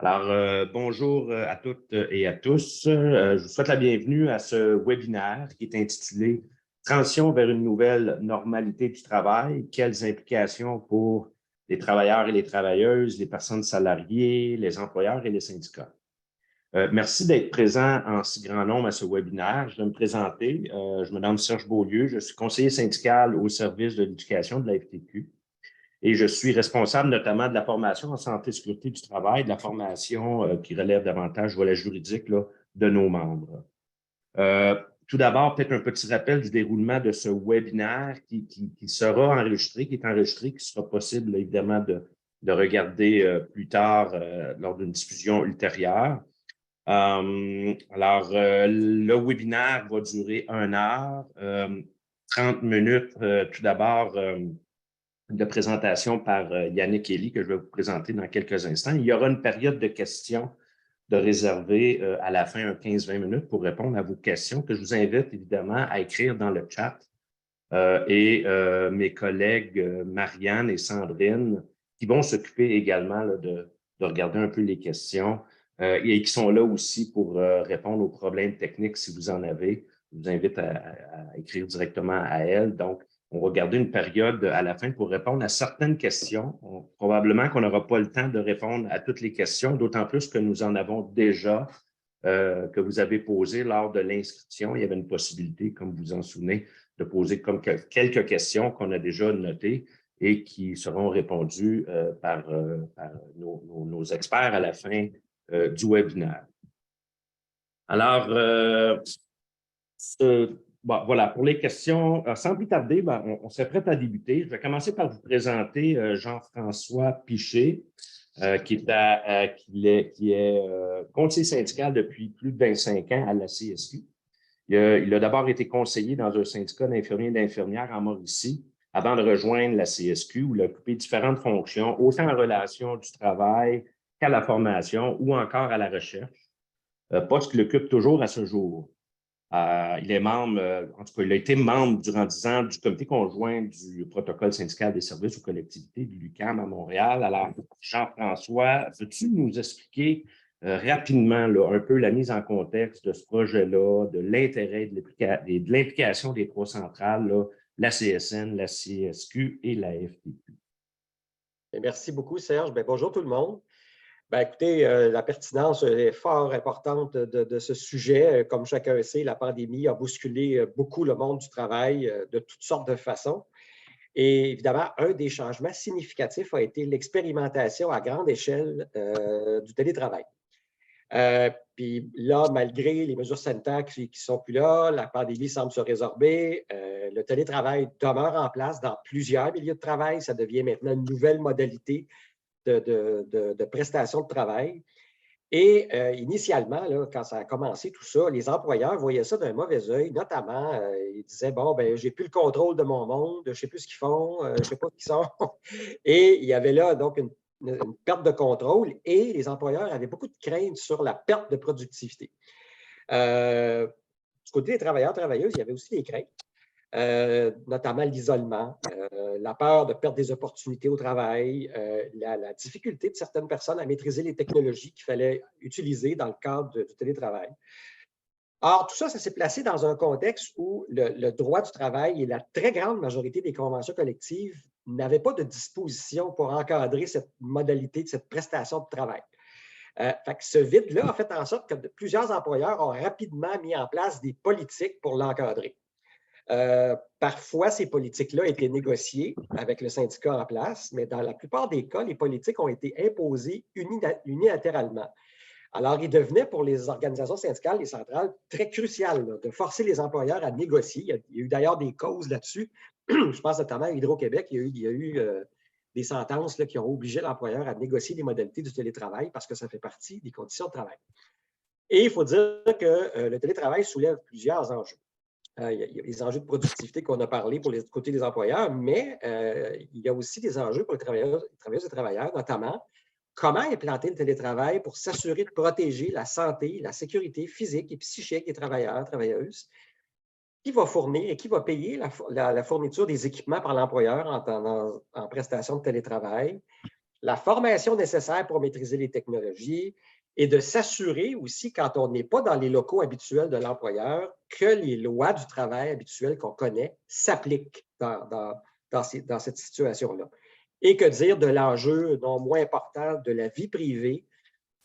Bonjour à toutes et à tous. Je vous souhaite la bienvenue à ce webinaire qui est intitulé Transition vers une nouvelle normalité du travail. Quelles implications pour les travailleurs et les travailleuses, les personnes salariées, les employeurs et les syndicats. Merci d'être présent en si grand nombre à ce webinaire. Je vais me présenter. Je me nomme Serge Beaulieu. Je suis conseiller syndical au service de l'éducation de la FTQ. Et je suis responsable notamment de la formation en santé et sécurité du travail, de la formation qui relève davantage du volet juridique là, de nos membres. Tout d'abord, peut-être un petit rappel du déroulement de ce webinaire qui sera enregistré, qui est enregistré, qui sera possible évidemment de regarder plus tard lors d'une diffusion ultérieure. Le webinaire va durer 1 heure, 30 minutes tout d'abord de présentation par Yannick Elie, que je vais vous présenter dans quelques instants. Il y aura une période de questions de réserver à la fin un 15-20 minutes pour répondre à vos questions que je vous invite évidemment à écrire dans le chat. Mes collègues Marianne et Sandrine qui vont s'occuper également là, de regarder un peu les questions et qui sont là aussi pour répondre aux problèmes techniques si vous en avez. Je vous invite à écrire directement à elles. Donc, on va garder une période à la fin pour répondre à certaines questions. Probablement qu'on n'aura pas le temps de répondre à toutes les questions, d'autant plus que nous en avons déjà que vous avez posées lors de l'inscription. Il y avait une possibilité, comme vous en souvenez, de poser comme quelques questions qu'on a déjà notées et qui seront répondues par nos experts à la fin du webinaire. Alors, voilà, pour les questions, sans plus tarder, on serait prêt à débuter. Je vais commencer par vous présenter Jean-François Piché, qui est conseiller syndical depuis plus de 25 ans à la CSQ. Il a d'abord été conseiller dans un syndicat d'infirmiers et d'infirmières en Mauricie avant de rejoindre la CSQ où il a occupé différentes fonctions, autant en relation du travail qu'à la formation ou encore à la recherche, poste qu'il occupe toujours à ce jour. Il est membre, en tout cas, il a été membre durant 10 ans du comité conjoint du protocole syndical des services aux collectivités du l'UQAM à Montréal. Alors, Jean-François, veux-tu nous expliquer rapidement là, un peu la mise en contexte de ce projet-là, de l'intérêt de l'implication des trois centrales, là, la CSN, la CSQ et la FTQ? Merci beaucoup, Serge. Bonjour tout le monde. Écoutez, la pertinence est fort importante de ce sujet. Comme chacun sait, la pandémie a bousculé beaucoup le monde du travail de toutes sortes de façons. Et évidemment, un des changements significatifs a été l'expérimentation à grande échelle du télétravail. Puis là, malgré les mesures sanitaires qui ne sont plus là, la pandémie semble se résorber, le télétravail demeure en place dans plusieurs milieux de travail. Ça devient maintenant une nouvelle modalité de prestation de travail. Et initialement, là, quand ça a commencé tout ça, les employeurs voyaient ça d'un mauvais œil, notamment, ils disaient, bon, j'ai plus le contrôle de mon monde, je ne sais plus ce qu'ils font, je ne sais pas qui sont. Et il y avait là donc une perte de contrôle et les employeurs avaient beaucoup de craintes sur la perte de productivité. Du côté des travailleurs, travailleuses, il y avait aussi des craintes. Notamment l'isolement, la peur de perdre des opportunités au travail, la difficulté de certaines personnes à maîtriser les technologies qu'il fallait utiliser dans le cadre du télétravail. Or, tout ça, ça s'est placé dans un contexte où le droit du travail et la très grande majorité des conventions collectives n'avaient pas de disposition pour encadrer cette modalité de cette prestation de travail. Fait que ce vide-là a fait en sorte que plusieurs employeurs ont rapidement mis en place des politiques pour l'encadrer. Parfois, ces politiques-là étaient négociées avec le syndicat en place, mais dans la plupart des cas, les politiques ont été imposées unilatéralement. Alors, il devenait pour les organisations syndicales, les centrales, très crucial là, de forcer les employeurs à négocier. Il y a eu d'ailleurs des causes là-dessus. Je pense notamment à Hydro-Québec, il y a eu des sentences là, qui ont obligé l'employeur à négocier les modalités du télétravail parce que ça fait partie des conditions de travail. Et il faut dire que le télétravail soulève plusieurs enjeux. Il y a les enjeux de productivité qu'on a parlé pour les côtés des employeurs, mais il y a aussi des enjeux pour les travailleuses et travailleurs, notamment comment implanter le télétravail pour s'assurer de protéger la santé, la sécurité physique et psychique des travailleurs, travailleuses, qui va fournir et qui va payer la fourniture des équipements par l'employeur en prestation de télétravail, la formation nécessaire pour maîtriser les technologies et de s'assurer aussi, quand on n'est pas dans les locaux habituels de l'employeur, que les lois du travail habituelles qu'on connaît s'appliquent dans cette situation-là. Et que dire de l'enjeu non moins important de la vie privée,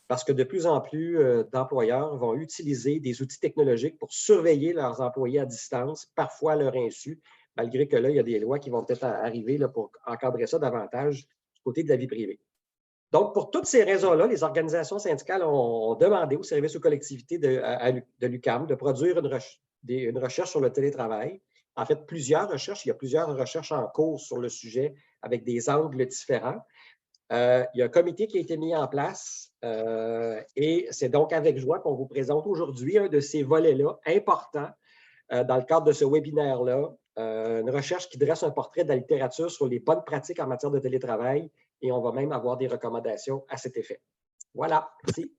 parce que de plus en plus d'employeurs vont utiliser des outils technologiques pour surveiller leurs employés à distance, parfois à leur insu, malgré que là, il y a des lois qui vont peut-être arriver là, pour encadrer ça davantage du côté de la vie privée. Donc, pour toutes ces raisons-là, les organisations syndicales ont demandé aux services aux collectivités de l'UQAM de produire une recherche sur le télétravail. En fait, plusieurs recherches. Il y a plusieurs recherches en cours sur le sujet avec des angles différents. Il y a un comité qui a été mis en place et c'est donc avec joie qu'on vous présente aujourd'hui un de ces volets-là importants dans le cadre de ce webinaire-là. Une recherche qui dresse un portrait de la littérature sur les bonnes pratiques en matière de télétravail et on va même avoir des recommandations à cet effet. Voilà, merci.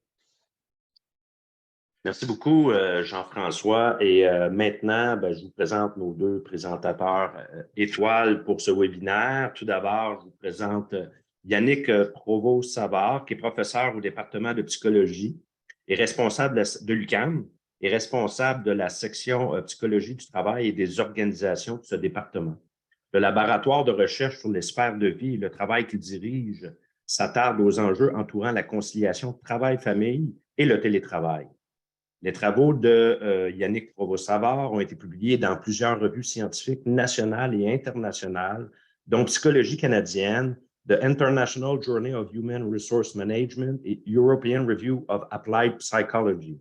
Merci beaucoup, Jean-François. Et maintenant, je vous présente nos deux présentateurs étoiles pour ce webinaire. Tout d'abord, je vous présente Yannick Provost-Savard, qui est professeur au département de psychologie et responsable de l'UQAM et responsable de la section psychologie du travail et des organisations de ce département. Le laboratoire de recherche sur les sphères de vie et le travail qu'il dirige s'attarde aux enjeux entourant la conciliation travail-famille et le télétravail. Les travaux de Yannick Provost-Savard ont été publiés dans plusieurs revues scientifiques nationales et internationales, dont Psychologie canadienne, The International Journal of Human Resource Management et European Review of Applied Psychology.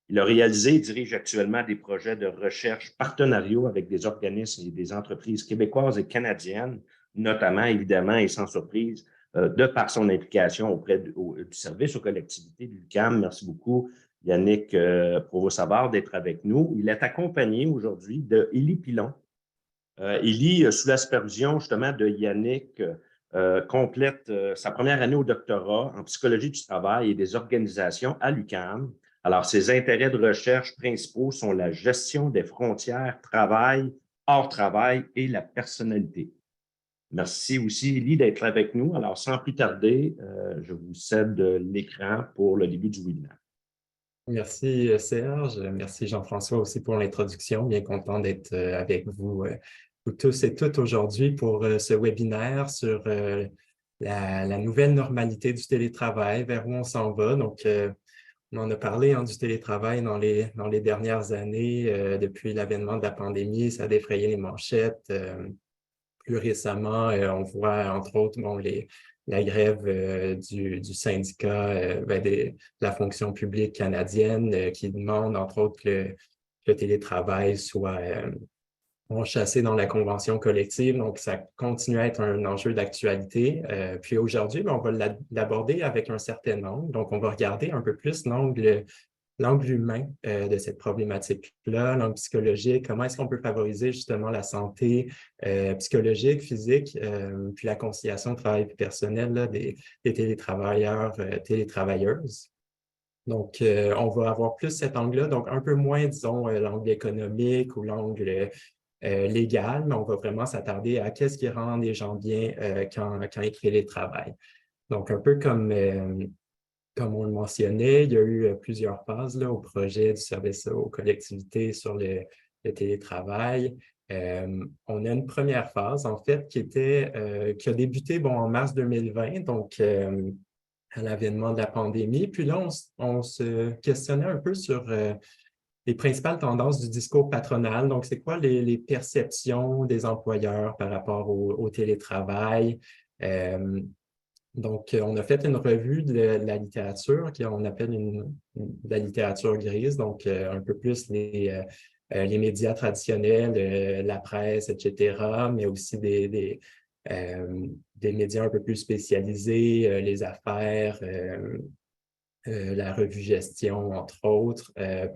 Il a réalisé et dirige actuellement des projets de recherche partenariaux avec des organismes et des entreprises québécoises et canadiennes, notamment, évidemment, et sans surprise, de par son implication auprès du service aux collectivités de l'UQAM. Merci beaucoup, Yannick Provost-Savard, d'être avec nous. Il est accompagné aujourd'hui de Élie Pilon. Élie, sous la supervision justement de Yannick, complète sa première année au doctorat en psychologie du travail et des organisations à l'UQAM. Alors, ses intérêts de recherche principaux sont la gestion des frontières, travail, hors travail et la personnalité. Merci aussi, Élie, d'être avec nous. Alors, sans plus tarder, je vous cède l'écran pour le début du webinaire. Merci Serge, merci Jean-François aussi pour l'introduction. Bien content d'être avec vous tous et toutes aujourd'hui pour ce webinaire sur la nouvelle normalité du télétravail, vers où on s'en va. Donc, on en a parlé du télétravail dans les dernières années, depuis l'avènement de la pandémie, ça a défrayé les manchettes. Plus récemment, on voit entre autres la grève du syndicat de la fonction publique canadienne qui demande entre autres que le télétravail soit enchâssé dans la convention collective. Donc, ça continue à être un enjeu d'actualité. Puis aujourd'hui, on va l'aborder avec un certain angle. Donc, on va regarder un peu plus l'angle humain de cette problématique-là, l'angle psychologique, comment est-ce qu'on peut favoriser justement la santé psychologique, physique, puis la conciliation travail personnel là, des télétravailleurs, télétravailleuses. Donc, on va avoir plus cet angle-là, donc un peu moins, disons, l'angle économique ou l'angle légal, mais on va vraiment s'attarder à qu'est-ce qui rend les gens bien quand ils télétravaillent. Donc, un peu comme on le mentionnait, il y a eu plusieurs phases là, au projet du service aux collectivités sur le télétravail. On a une première phase, en fait, qui a débuté en mars 2020, donc à l'avènement de la pandémie. Puis là, on se questionnait un peu sur les principales tendances du discours patronal. Donc, c'est quoi les perceptions des employeurs par rapport au télétravail? Donc, on a fait une revue de la littérature qu'on appelle de la littérature grise, donc un peu plus les médias traditionnels, la presse, etc., mais aussi des médias un peu plus spécialisés, les affaires, la revue gestion, entre autres.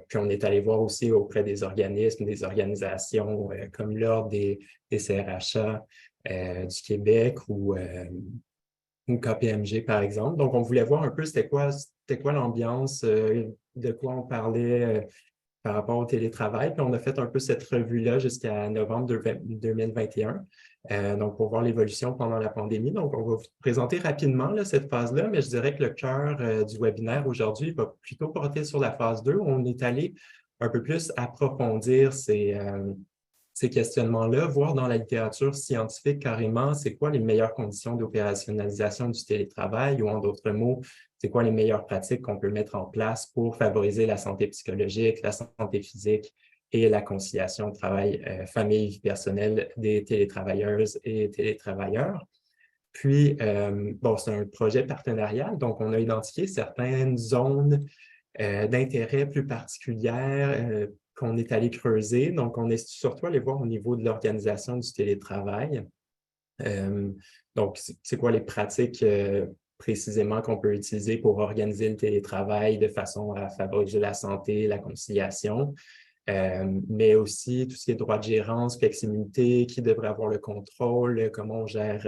Puis on est allé voir aussi auprès des organismes, des organisations comme l'Ordre des CRHA du Québec ou KPMG, par exemple. Donc, on voulait voir un peu c'était quoi l'ambiance, de quoi on parlait par rapport au télétravail. Puis on a fait un peu cette revue-là jusqu'à novembre 2021, donc pour voir l'évolution pendant la pandémie. Donc, on va vous présenter rapidement là, cette phase-là, mais je dirais que le cœur du webinaire aujourd'hui va plutôt porter sur la phase 2, où on est allé un peu plus approfondir ces questionnements-là, voir dans la littérature scientifique carrément c'est quoi les meilleures conditions d'opérationnalisation du télétravail ou en d'autres mots, c'est quoi les meilleures pratiques qu'on peut mettre en place pour favoriser la santé psychologique, la santé physique et la conciliation travail, famille, vie personnelle des télétravailleuses et télétravailleurs. Puis, bon, c'est un projet partenarial, donc on a identifié certaines zones d'intérêt plus particulières qu'on est allé creuser. Donc, on est surtout allé voir au niveau de l'organisation du télétravail. Donc, c'est quoi les pratiques précisément qu'on peut utiliser pour organiser le télétravail de façon à favoriser la santé, la conciliation, mais aussi tout ce qui est droit de gérance, flexibilité, qui devrait avoir le contrôle, comment on gère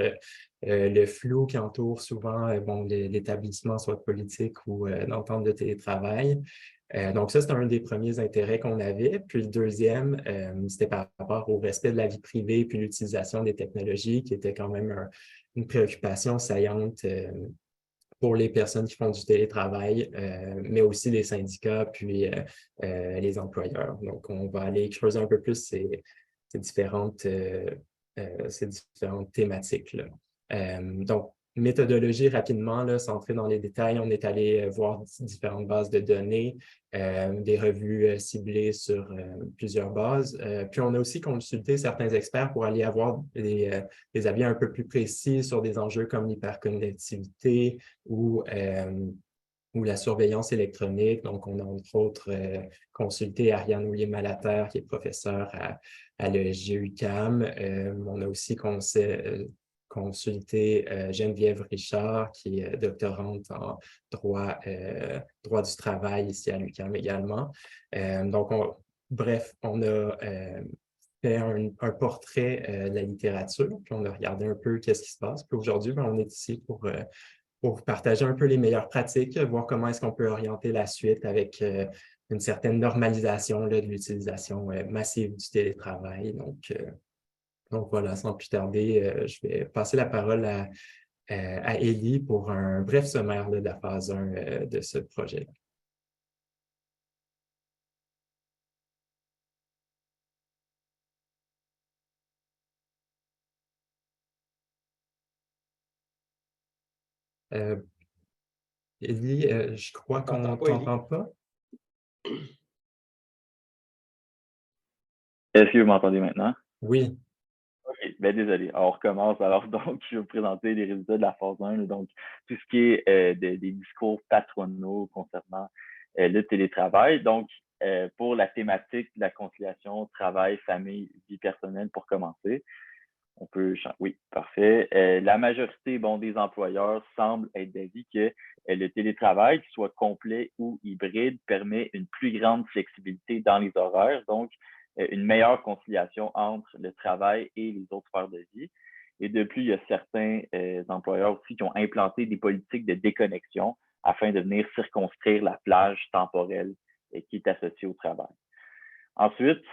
le flou qui entoure souvent bon, l'établissement, soit politique ou d'entente de télétravail. Donc, ça, c'est un des premiers intérêts qu'on avait. Puis le deuxième, c'était par rapport au respect de la vie privée puis l'utilisation des technologies, qui était quand même une préoccupation saillante pour les personnes qui font du télétravail, mais aussi les syndicats puis les employeurs. Donc, on va aller creuser un peu plus ces différentes thématiques-là. Donc, méthodologie rapidement, là, sans entrer dans les détails, on est allé voir différentes bases de données, des revues ciblées sur plusieurs bases. Puis on a aussi consulté certains experts pour aller avoir des avis un peu plus précis sur des enjeux comme l'hyperconnectivité ou la surveillance électronique. Donc, on a entre autres consulté Ariane Oulier-Malater, qui est professeure à l'ESG-UQAM. On a aussi consulté Geneviève Richard, qui est doctorante en droit du travail ici à l'UQAM également. Donc, bref, on a fait un portrait de la littérature, puis on a regardé un peu qu'est-ce qui se passe. Puis aujourd'hui, on est ici pour vous partager un peu les meilleures pratiques, voir comment est-ce qu'on peut orienter la suite avec une certaine normalisation là, de l'utilisation massive du télétravail. Donc voilà, sans plus tarder, je vais passer la parole à Élie pour un bref sommaire là, de la phase 1 de ce projet-là. Élie, je crois qu'on ne t'entend pas. Est-ce que vous m'entendez maintenant? Oui. OK, ben désolé. Alors, on recommence. Alors, donc, je vais vous présenter les résultats de la phase 1, là, donc tout ce qui est des discours patronaux concernant le télétravail. Donc, pour la thématique de la conciliation travail, famille, vie personnelle, pour commencer, on peut changer. Oui, parfait. La majorité des employeurs semblent être d'avis que le télétravail, qu'il soit complet ou hybride, permet une plus grande flexibilité dans les horaires, donc une meilleure conciliation entre le travail et les autres sphères de vie. Et de plus, il y a certains employeurs aussi qui ont implanté des politiques de déconnexion afin de venir circonscrire la plage temporelle qui est associée au travail. Ensuite,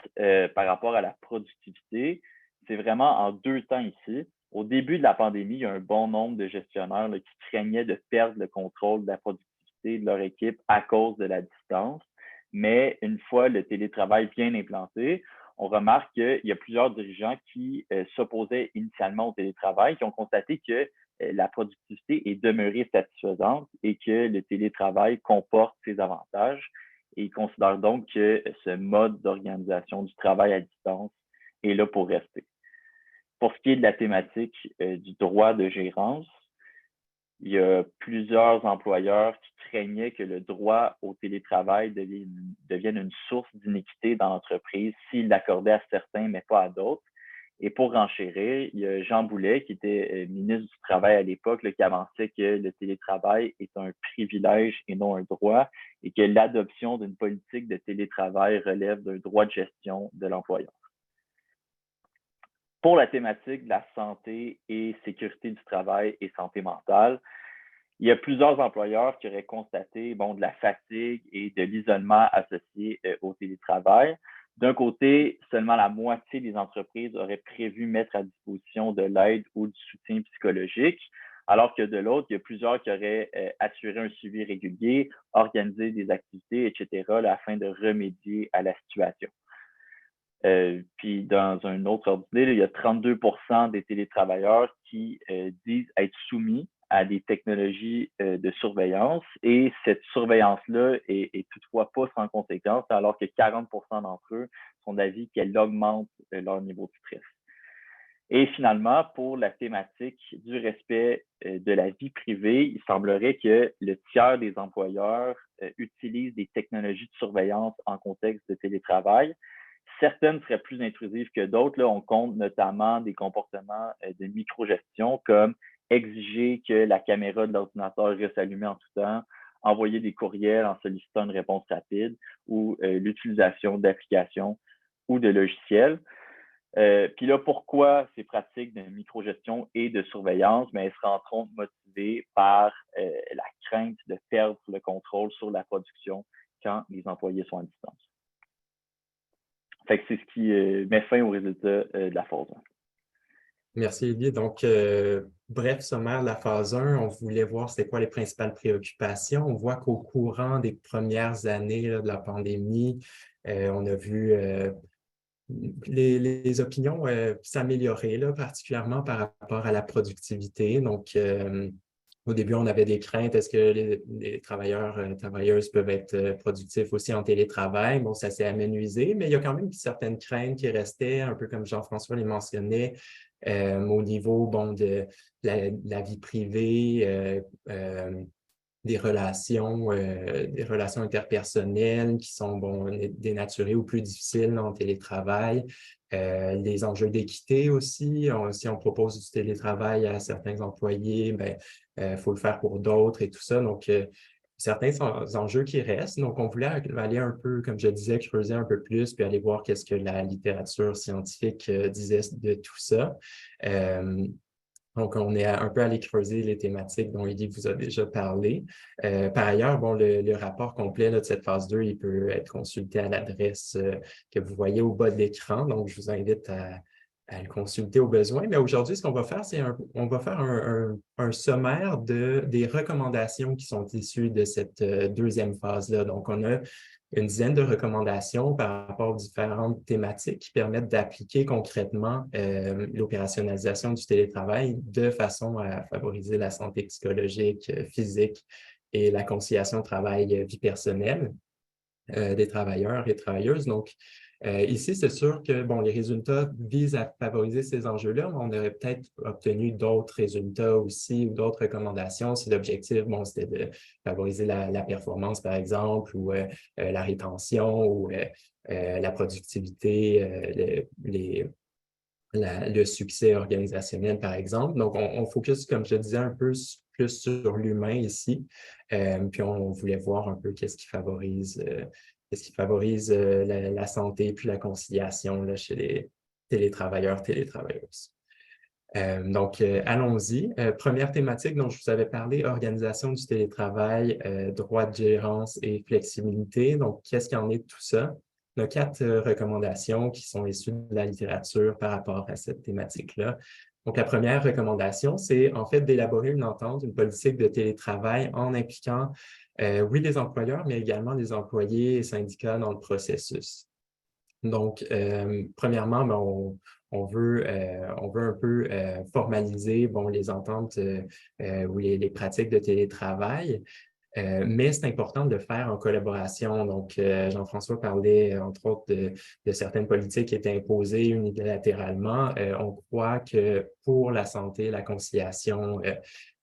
par rapport à la productivité, c'est vraiment en deux temps ici. Au début de la pandémie, il y a un bon nombre de gestionnaires là, qui craignaient de perdre le contrôle de la productivité de leur équipe à cause de la distance. Mais une fois le télétravail bien implanté, on remarque qu'il y a plusieurs dirigeants qui s'opposaient initialement au télétravail, qui ont constaté que la productivité est demeurée satisfaisante et que le télétravail comporte ses avantages. Et ils considèrent donc que ce mode d'organisation du travail à distance est là pour rester. Pour ce qui est de la thématique du droit de gérance, il y a plusieurs employeurs qui craignaient que le droit au télétravail devienne une source d'iniquité dans l'entreprise s'il l'accordait à certains, mais pas à d'autres. Et pour renchérir, il y a Jean Boulet, qui était ministre du Travail à l'époque, qui avançait que le télétravail est un privilège et non un droit, et que l'adoption d'une politique de télétravail relève d'un droit de gestion de l'employeur. Pour la thématique de la santé et sécurité du travail et santé mentale, il y a plusieurs employeurs qui auraient constaté de la fatigue et de l'isolement associé au télétravail. D'un côté, seulement la moitié des entreprises auraient prévu mettre à disposition de l'aide ou du soutien psychologique, alors que de l'autre, il y a plusieurs qui auraient assuré un suivi régulier, organisé des activités, etc., là, afin de remédier à la situation. Puis dans un autre ordre d'idée, il y a 32% des télétravailleurs qui disent être soumis à des technologies de surveillance, et cette surveillance-là est toutefois pas sans conséquence, alors que 40% d'entre eux sont d'avis qu'elle augmente leur niveau de stress. Et finalement, pour la thématique du respect de la vie privée, il semblerait que le tiers des employeurs utilisent des technologies de surveillance en contexte de télétravail. Certaines seraient plus intrusives que d'autres. Là, on compte notamment des comportements de microgestion, comme exiger que la caméra de l'ordinateur reste allumée en tout temps, envoyer des courriels en sollicitant une réponse rapide, ou l'utilisation d'applications ou de logiciels. Puis là, pourquoi ces pratiques de microgestion et de surveillance? Elles seraient entre autres motivées par la crainte de perdre le contrôle sur la production quand les employés sont à distance. Fait que c'est ce qui met fin aux résultats de la phase 1. Merci, Olivier. Donc, bref, sommaire de la phase 1, on voulait voir c'était quoi les principales préoccupations. On voit qu'au courant des premières années là, de la pandémie, on a vu les opinions s'améliorer, particulièrement par rapport à la productivité. Donc, au début, on avait des craintes. Est-ce que les travailleurs, travailleuses peuvent être productifs aussi en télétravail? Bon, ça s'est amenuisé, mais il y a quand même certaines craintes qui restaient, un peu comme Jean-François les mentionnait, au niveau de la vie privée, des relations interpersonnelles qui sont dénaturées ou plus difficiles en télétravail. Les enjeux d'équité aussi. Si on propose du télétravail à certains employés, faut le faire pour d'autres et tout ça. Donc, certains enjeux qui restent. Donc, on voulait aller un peu, comme je disais, creuser un peu plus, puis aller voir qu'est-ce que la littérature scientifique disait de tout ça. Donc, on est un peu allé creuser les thématiques dont Lydie vous a déjà parlé. Par ailleurs, le rapport complet de cette phase 2, il peut être consulté à l'adresse que vous voyez au bas de l'écran. Donc, je vous invite à le consulter au besoin. Mais aujourd'hui, ce qu'on va faire, c'est on va faire un sommaire des recommandations qui sont issues de cette deuxième phase-là. Donc, on a une dizaine de recommandations par rapport aux différentes thématiques qui permettent d'appliquer concrètement l'opérationnalisation du télétravail de façon à favoriser la santé psychologique, physique et la conciliation travail-vie personnelle des travailleurs et travailleuses. Donc, ici, c'est sûr que les résultats visent à favoriser ces enjeux-là, mais on aurait peut-être obtenu d'autres résultats aussi ou d'autres recommandations si l'objectif, c'était de favoriser la performance, par exemple, ou la rétention ou la productivité, le succès organisationnel, par exemple. Donc, on focus, comme je disais, un peu plus sur l'humain ici. Puis, on voulait voir un peu qu'est-ce qui favorise la santé puis la conciliation là, chez les télétravailleurs, télétravailleuses. Donc, allons-y. Première thématique dont je vous avais parlé, organisation du télétravail, droit de gérance et flexibilité. Donc, qu'est-ce qu'il y en est de tout ça? On a 4 recommandations qui sont issues de la littérature par rapport à cette thématique-là. Donc, la première recommandation, c'est en fait d'élaborer une entente, une politique de télétravail en impliquant, oui, les employeurs, mais également les employés et syndicats dans le processus. Donc, premièrement, on veut un peu formaliser les ententes ou les pratiques de télétravail. Mais c'est important de le faire en collaboration. Donc, Jean-François parlait, entre autres, de certaines politiques qui étaient imposées unilatéralement. On croit que pour la santé, la conciliation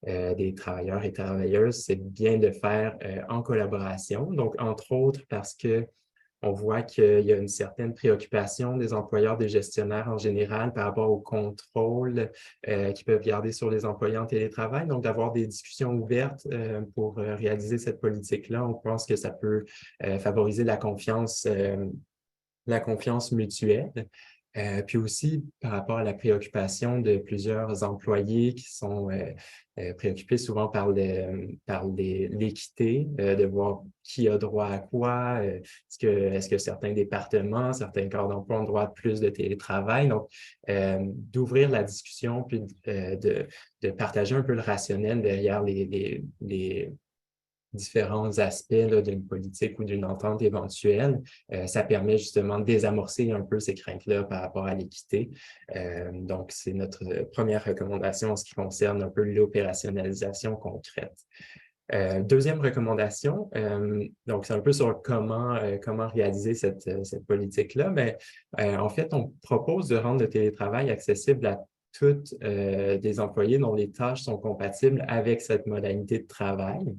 des travailleurs et travailleuses, c'est bien de le faire en collaboration. Donc, entre autres, parce que on voit qu'il y a une certaine préoccupation des employeurs, des gestionnaires en général par rapport au contrôle qu'ils peuvent garder sur les employés en télétravail. Donc, d'avoir des discussions ouvertes pour réaliser cette politique-là, on pense que ça peut favoriser la confiance mutuelle. Puis aussi, par rapport à la préoccupation de plusieurs employés qui sont préoccupés souvent par l'équité, de voir qui a droit à quoi, est-ce que certains départements, certains corps d'emploi ont droit à plus de télétravail. Donc, d'ouvrir la discussion, puis de partager un peu le rationnel derrière les différents aspects d'une politique ou d'une entente éventuelle. Ça permet justement de désamorcer un peu ces craintes-là par rapport à l'équité. Donc, c'est notre première recommandation en ce qui concerne un peu l'opérationnalisation concrète. Deuxième recommandation, donc c'est un peu sur comment réaliser cette politique-là, mais en fait, on propose de rendre le télétravail accessible à tous des employés dont les tâches sont compatibles avec cette modalité de travail.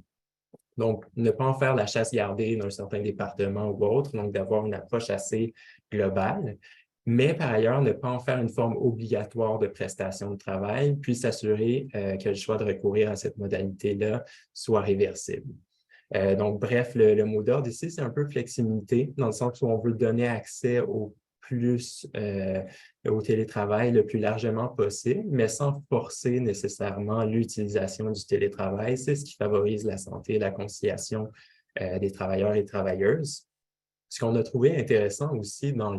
Donc, ne pas en faire la chasse gardée d'un certain département ou autre, donc d'avoir une approche assez globale, mais par ailleurs, ne pas en faire une forme obligatoire de prestation de travail, puis s'assurer que le choix de recourir à cette modalité-là soit réversible. Donc, bref, le mot d'ordre ici, c'est un peu flexibilité, dans le sens où on veut donner accès au télétravail le plus largement possible, mais sans forcer nécessairement l'utilisation du télétravail. C'est ce qui favorise la santé et la conciliation des travailleurs et travailleuses. Ce qu'on a trouvé intéressant aussi dans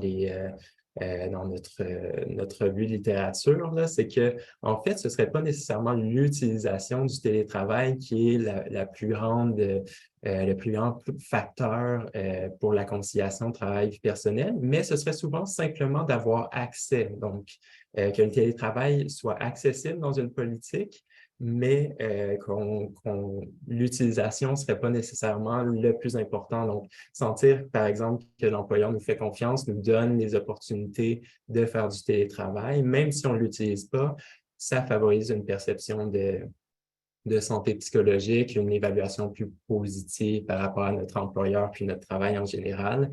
notre revue de littérature, c'est que, en fait, ce ne serait pas nécessairement l'utilisation du télétravail qui est le plus grand facteur pour la conciliation travail-vie personnelle, mais ce serait souvent simplement d'avoir accès. Donc, que le télétravail soit accessible dans une politique, mais l'utilisation ne serait pas nécessairement le plus important. Donc, sentir, par exemple, que l'employeur nous fait confiance, nous donne les opportunités de faire du télétravail, même si on ne l'utilise pas, ça favorise une perception de santé psychologique, une évaluation plus positive par rapport à notre employeur puis notre travail en général.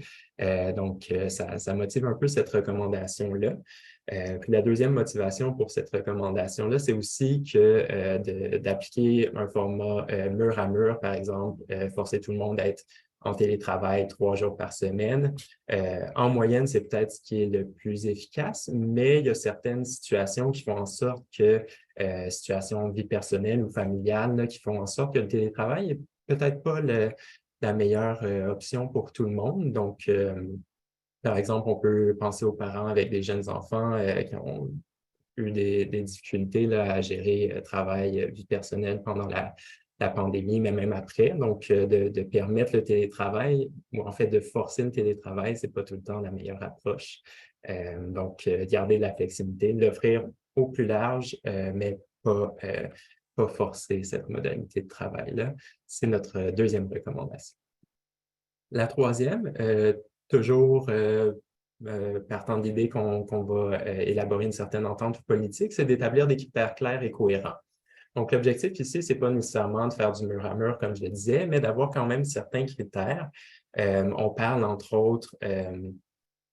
Donc, ça motive un peu cette recommandation-là. Puis la deuxième motivation pour cette recommandation-là, c'est aussi d'appliquer un format mur à mur, par exemple, forcer tout le monde à être en télétravail 3 jours par semaine. En moyenne, c'est peut-être ce qui est le plus efficace, mais il y a certaines situations qui font en sorte que, situations de vie personnelle ou familiale, là, qui font en sorte que le télétravail n'est peut-être pas la meilleure option pour tout le monde. Donc, par exemple, on peut penser aux parents avec des jeunes enfants qui ont eu des difficultés là, à gérer travail, vie personnelle pendant la pandémie, mais même après. Donc, de permettre le télétravail, ou en fait de forcer le télétravail, ce n'est pas tout le temps la meilleure approche. Donc, garder de la flexibilité, l'offrir au plus large, mais pas forcer cette modalité de travail-là. C'est notre deuxième recommandation. La troisième, toujours partant de l'idée qu'on va élaborer une certaine entente politique, c'est d'établir des critères clairs et cohérents. Donc, l'objectif ici, ce n'est pas nécessairement de faire du mur à mur, comme je le disais, mais d'avoir quand même certains critères. On parle, entre autres,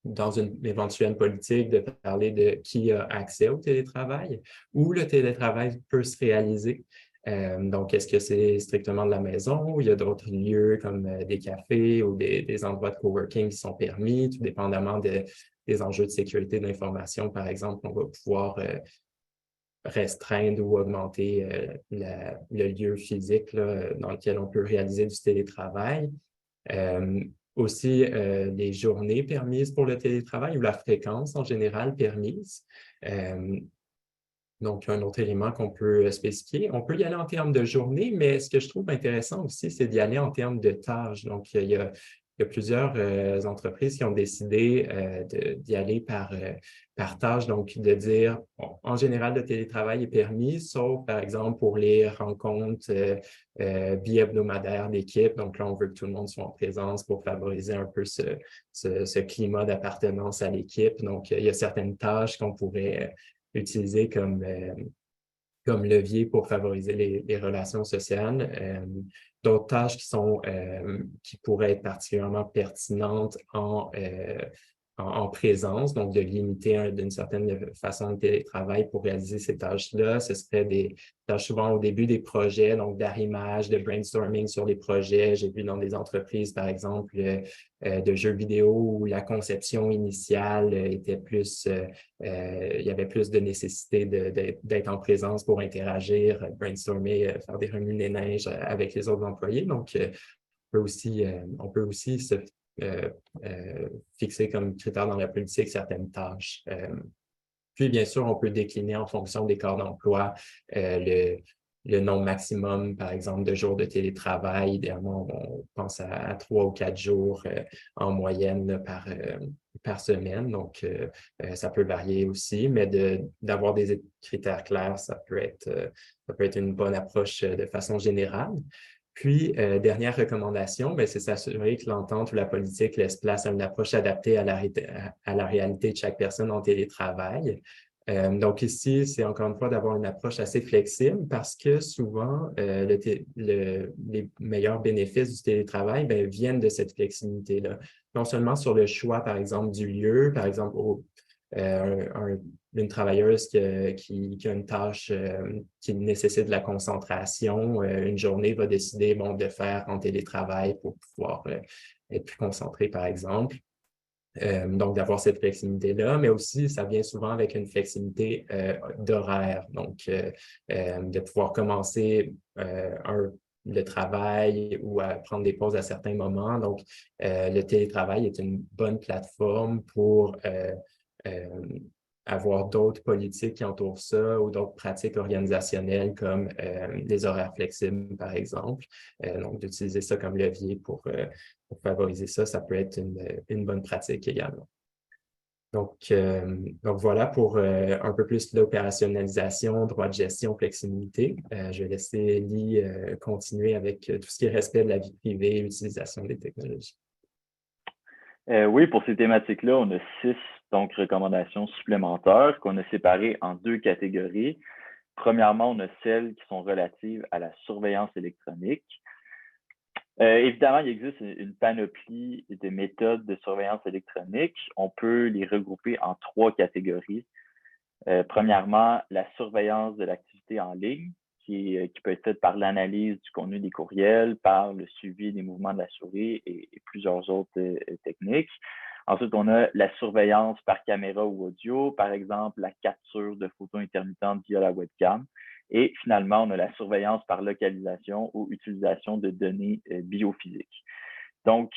dans une éventuelle politique, de parler de qui a accès au télétravail, où le télétravail peut se réaliser. Donc, est-ce que c'est strictement de la maison ou il y a d'autres lieux comme des cafés ou des endroits de coworking qui sont permis, tout dépendamment des enjeux de sécurité d'information, par exemple, on va pouvoir restreindre ou augmenter le lieu physique là, dans lequel on peut réaliser du télétravail. Aussi, les journées permises pour le télétravail ou la fréquence en général permise. Donc, un autre élément qu'on peut spécifier. On peut y aller en termes de journée, mais ce que je trouve intéressant aussi, c'est d'y aller en termes de tâches. Donc, il y a plusieurs entreprises qui ont décidé d'y aller par tâche, donc de dire, bon, en général, le télétravail est permis, sauf, par exemple, pour les rencontres bi-hebdomadaires d'équipe. Donc là, on veut que tout le monde soit en présence pour favoriser un peu ce climat d'appartenance à l'équipe. Donc, il y a certaines tâches qu'on pourrait utiliser comme levier pour favoriser les relations sociales. D'autres tâches qui pourraient être particulièrement pertinentes en en présence, donc de limiter d'une certaine façon le télétravail pour réaliser ces tâches-là. Ce serait des tâches souvent au début des projets, donc d'arrimage, de brainstorming sur les projets. J'ai vu dans des entreprises, par exemple, de jeux vidéo où la conception initiale était plus, il y avait plus de nécessité d'être en présence pour interagir, brainstormer, faire des remue-ménage avec les autres employés. Donc, on peut aussi se fixer comme critère dans la politique certaines tâches. Puis, bien sûr, on peut décliner en fonction des corps d'emploi le nombre maximum, par exemple, de jours de télétravail. Idéalement, on pense à 3 ou 4 jours en moyenne là, par semaine. Donc, ça peut varier aussi, mais d'avoir des critères clairs, ça peut être une bonne approche de façon générale. Puis, dernière recommandation, c'est s'assurer que l'entente ou la politique laisse place à une approche adaptée à la réalité de chaque personne en télétravail. Donc ici, c'est encore une fois d'avoir une approche assez flexible parce que souvent, les meilleurs bénéfices du télétravail viennent de cette flexibilité-là. Non seulement sur le choix, par exemple, du lieu, par exemple, une travailleuse qui a une tâche qui nécessite de la concentration, une journée va décider de faire en télétravail pour pouvoir être plus concentré, par exemple. Donc, d'avoir cette flexibilité-là, mais aussi, ça vient souvent avec une flexibilité d'horaire. Donc, de pouvoir commencer le travail ou à prendre des pauses à certains moments. Donc, le télétravail est une bonne plateforme pour avoir d'autres politiques qui entourent ça ou d'autres pratiques organisationnelles comme les horaires flexibles, par exemple. Donc, d'utiliser ça comme levier pour favoriser ça, ça peut être une bonne pratique également. Donc voilà pour un peu plus l'opérationnalisation, droit de gestion, flexibilité. Je vais laisser Lee continuer avec tout ce qui est respect de la vie privée et l'utilisation des technologies. Oui, pour ces thématiques-là, on a 6 recommandations supplémentaires qu'on a séparées en 2 catégories. Premièrement, on a celles qui sont relatives à la surveillance électronique. Évidemment, il existe une panoplie de méthodes de surveillance électronique. On peut les regrouper en 3 catégories. Premièrement, la surveillance de l'activité en ligne, qui peut être faite par l'analyse du contenu des courriels, par le suivi des mouvements de la souris et plusieurs autres techniques. Ensuite, on a la surveillance par caméra ou audio, par exemple la capture de photos intermittentes via la webcam. Et finalement, on a la surveillance par localisation ou utilisation de données biophysiques. Donc,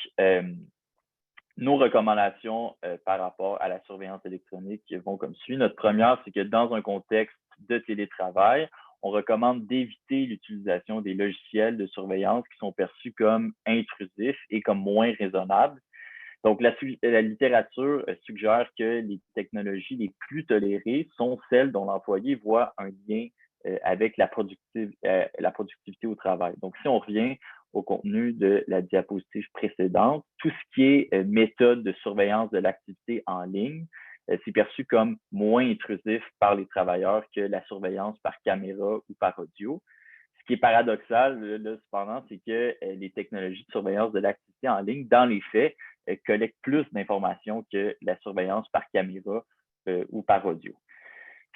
nos recommandations par rapport à la surveillance électronique vont comme suit. Notre première, c'est que dans un contexte de télétravail, on recommande d'éviter l'utilisation des logiciels de surveillance qui sont perçus comme intrusifs et comme moins raisonnables. Donc, la littérature suggère que les technologies les plus tolérées sont celles dont l'employé voit un lien avec la productivité au travail. Donc, si on revient au contenu de la diapositive précédente, tout ce qui est méthode de surveillance de l'activité en ligne, c'est perçu comme moins intrusif par les travailleurs que la surveillance par caméra ou par audio. Ce qui est paradoxal, là, cependant, c'est que les technologies de surveillance de l'activité en ligne, dans les faits, collectent plus d'informations que la surveillance par caméra ou par audio.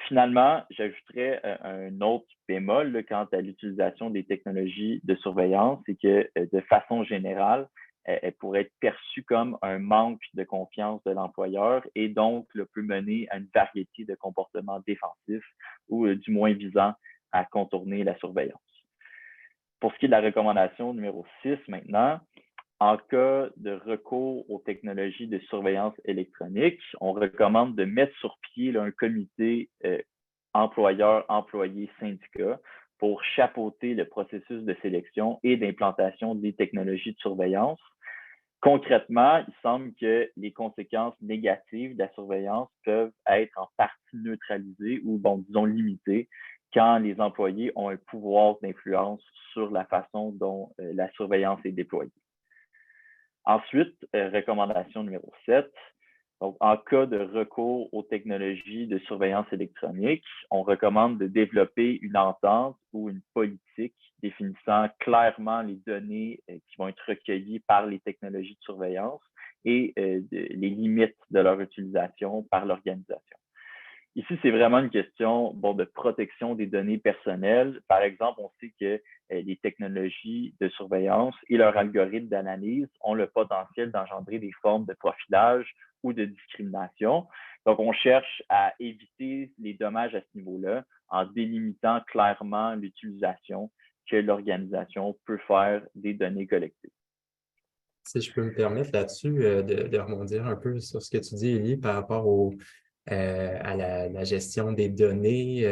Finalement, j'ajouterais un autre bémol là, quant à l'utilisation des technologies de surveillance, c'est que de façon générale, elle pourrait être perçue comme un manque de confiance de l'employeur et donc peut mener à une variété de comportements défensifs ou du moins visant à contourner la surveillance. Pour ce qui est de la recommandation numéro 6 maintenant, en cas de recours aux technologies de surveillance électronique, on recommande de mettre sur pied là, un comité employeur-employé-syndicat pour chapeauter le processus de sélection et d'implantation des technologies de surveillance. Concrètement, il semble que les conséquences négatives de la surveillance peuvent être en partie neutralisées ou, disons, limitées quand les employés ont un pouvoir d'influence sur la façon dont la surveillance est déployée. Ensuite, recommandation numéro 7. Donc, en cas de recours aux technologies de surveillance électronique, on recommande de développer une entente ou une politique définissant clairement les données qui vont être recueillies par les technologies de surveillance et les limites de leur utilisation par l'organisation. Ici, c'est vraiment une question de protection des données personnelles. Par exemple, on sait que les technologies de surveillance et leurs algorithmes d'analyse ont le potentiel d'engendrer des formes de profilage ou de discrimination. Donc, on cherche à éviter les dommages à ce niveau-là en délimitant clairement l'utilisation que l'organisation peut faire des données collectées. Si je peux me permettre là-dessus de rebondir un peu sur ce que tu dis, Élie, par rapport à la gestion des données,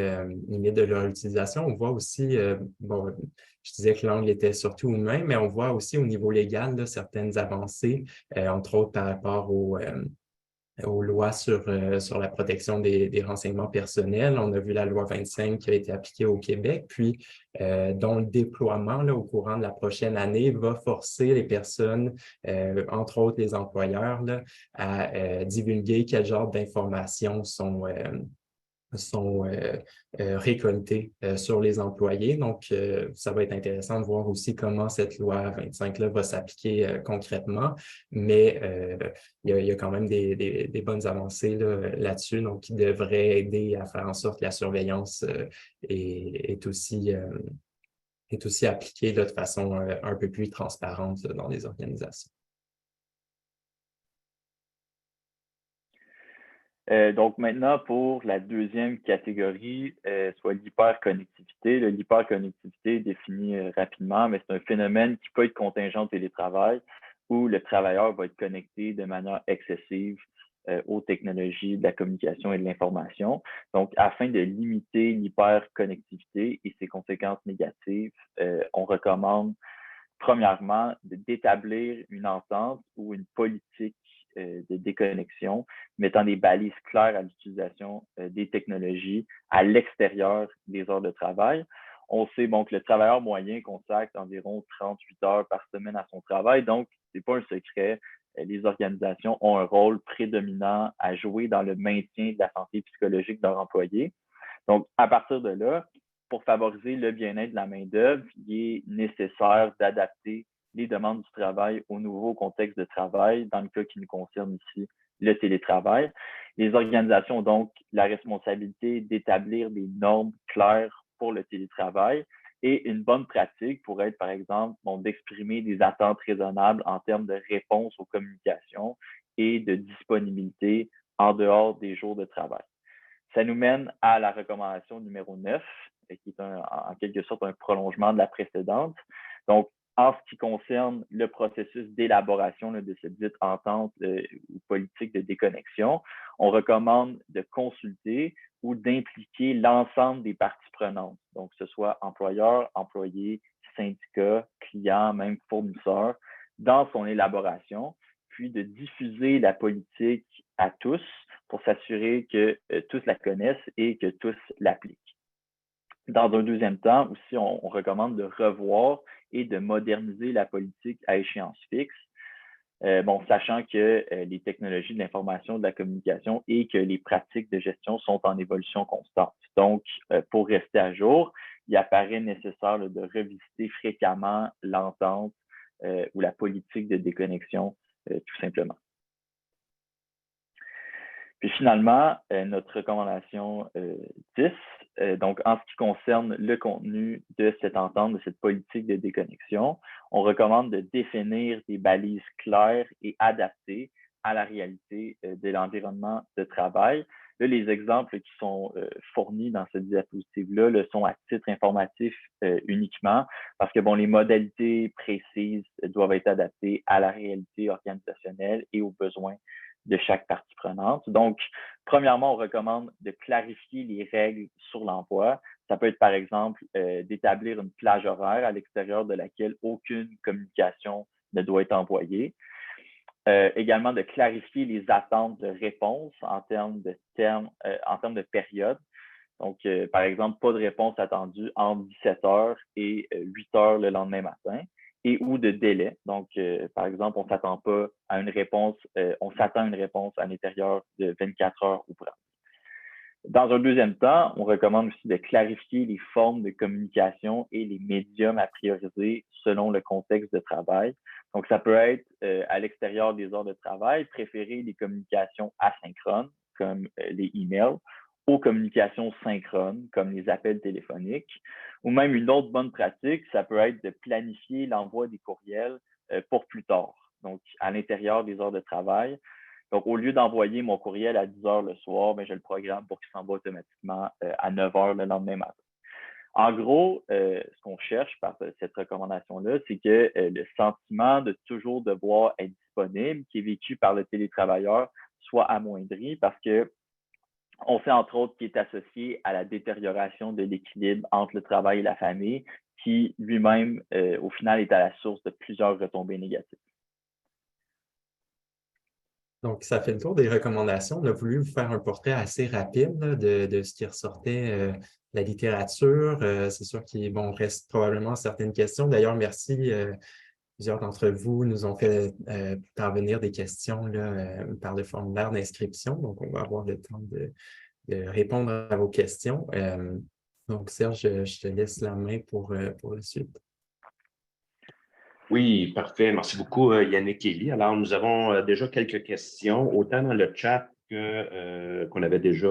limite de leur utilisation. On voit aussi, je disais que l'angle était surtout humain, mais on voit aussi au niveau légal là, certaines avancées, entre autres par rapport aux lois sur la protection des renseignements personnels. On a vu la loi 25 qui a été appliquée au Québec, puis dont le déploiement là, au courant de la prochaine année va forcer les personnes, entre autres les employeurs, là, à divulguer quel genre d'informations sont récoltées sur les employés. Donc, ça va être intéressant de voir aussi comment cette loi 25-là va s'appliquer concrètement, mais il y a quand même des bonnes avancées là-dessus, donc qui devraient aider à faire en sorte que la surveillance est aussi appliquée là, de façon un peu plus transparente là, dans les organisations. Donc maintenant, pour la deuxième catégorie, soit l'hyperconnectivité. L'hyperconnectivité est définie rapidement, mais c'est un phénomène qui peut être contingent au télétravail où le travailleur va être connecté de manière excessive aux technologies de la communication et de l'information. Donc, afin de limiter l'hyperconnectivité et ses conséquences négatives, on recommande premièrement d'établir une entente ou une politique de déconnexion, mettant des balises claires à l'utilisation des technologies à l'extérieur des heures de travail. On sait que le travailleur moyen consacre environ 38 heures par semaine à son travail, donc ce n'est pas un secret. Les organisations ont un rôle prédominant à jouer dans le maintien de la santé psychologique de leurs employés. Donc, à partir de là, pour favoriser le bien-être de la main-d'œuvre, il est nécessaire d'adapter les demandes du travail au nouveau contexte de travail, dans le cas qui nous concerne ici, le télétravail. Les organisations ont donc la responsabilité d'établir des normes claires pour le télétravail et une bonne pratique pourrait être, par exemple, d'exprimer des attentes raisonnables en termes de réponse aux communications et de disponibilité en dehors des jours de travail. Ça nous mène à la recommandation numéro 9, qui est en quelque sorte un prolongement de la précédente. Donc, en ce qui concerne le processus d'élaboration de cette dite entente ou politique de déconnexion, on recommande de consulter ou d'impliquer l'ensemble des parties prenantes, donc que ce soit employeur, employé, syndicat, client, même fournisseur, dans son élaboration, puis de diffuser la politique à tous pour s'assurer que tous la connaissent et que tous l'appliquent. Dans un deuxième temps, aussi, on recommande de revoir et de moderniser la politique à échéance fixe, sachant que les technologies de l'information, de la communication et que les pratiques de gestion sont en évolution constante. Donc, pour rester à jour, il apparaît nécessaire de revisiter fréquemment l'entente ou la politique de déconnexion, tout simplement. Puis finalement, notre recommandation 10, donc en ce qui concerne le contenu de cette entente, de cette politique de déconnexion, on recommande de définir des balises claires et adaptées à la réalité de l'environnement de travail. Là, les exemples qui sont fournis dans cette diapositive-là sont à titre informatif uniquement parce que les modalités précises doivent être adaptées à la réalité organisationnelle et aux besoins de chaque partie prenante. Donc, premièrement, on recommande de clarifier les règles sur l'emploi. Ça peut être, par exemple, d'établir une plage horaire à l'extérieur de laquelle aucune communication ne doit être envoyée. Également, de clarifier les attentes de réponse en termes de période. Donc, par exemple, pas de réponse attendue entre 17 heures et 8 heures le lendemain matin. Et ou de délai. Donc, par exemple, on s'attend pas à une réponse, on s'attend à une réponse à l'intérieur de 24 heures ouvrables. Dans un deuxième temps, on recommande aussi de clarifier les formes de communication et les médiums à prioriser selon le contexte de travail. Donc, ça peut être à l'extérieur des heures de travail, préférer les communications asynchrones, comme les emails, aux communications synchrones, comme les appels téléphoniques, ou même une autre bonne pratique, ça peut être de planifier l'envoi des courriels pour plus tard, donc à l'intérieur des heures de travail. Donc, au lieu d'envoyer mon courriel à 10 heures le soir, ben, je le programme pour qu'il s'envoie automatiquement à 9 heures le lendemain matin. En gros, ce qu'on cherche par cette recommandation-là, c'est que le sentiment de toujours devoir être disponible, qui est vécu par le télétravailleur, soit amoindri parce que on sait entre autres qu'il est associé à la détérioration de l'équilibre entre le travail et la famille, qui lui-même, au final, est à la source de plusieurs retombées négatives. Donc, ça fait le tour des recommandations. On a voulu vous faire un portrait assez rapide là, de ce qui ressortait de la littérature. C'est sûr qu'il reste probablement certaines questions. D'ailleurs, merci. Plusieurs d'entre vous nous ont fait parvenir des questions là, par le formulaire d'inscription. Donc, on va avoir le temps de répondre à vos questions. Donc, Serge, je te laisse la main pour la suite. Oui, parfait. Merci beaucoup, Yannick et Élie. Alors, nous avons déjà quelques questions, autant dans le chat qu'on avait déjà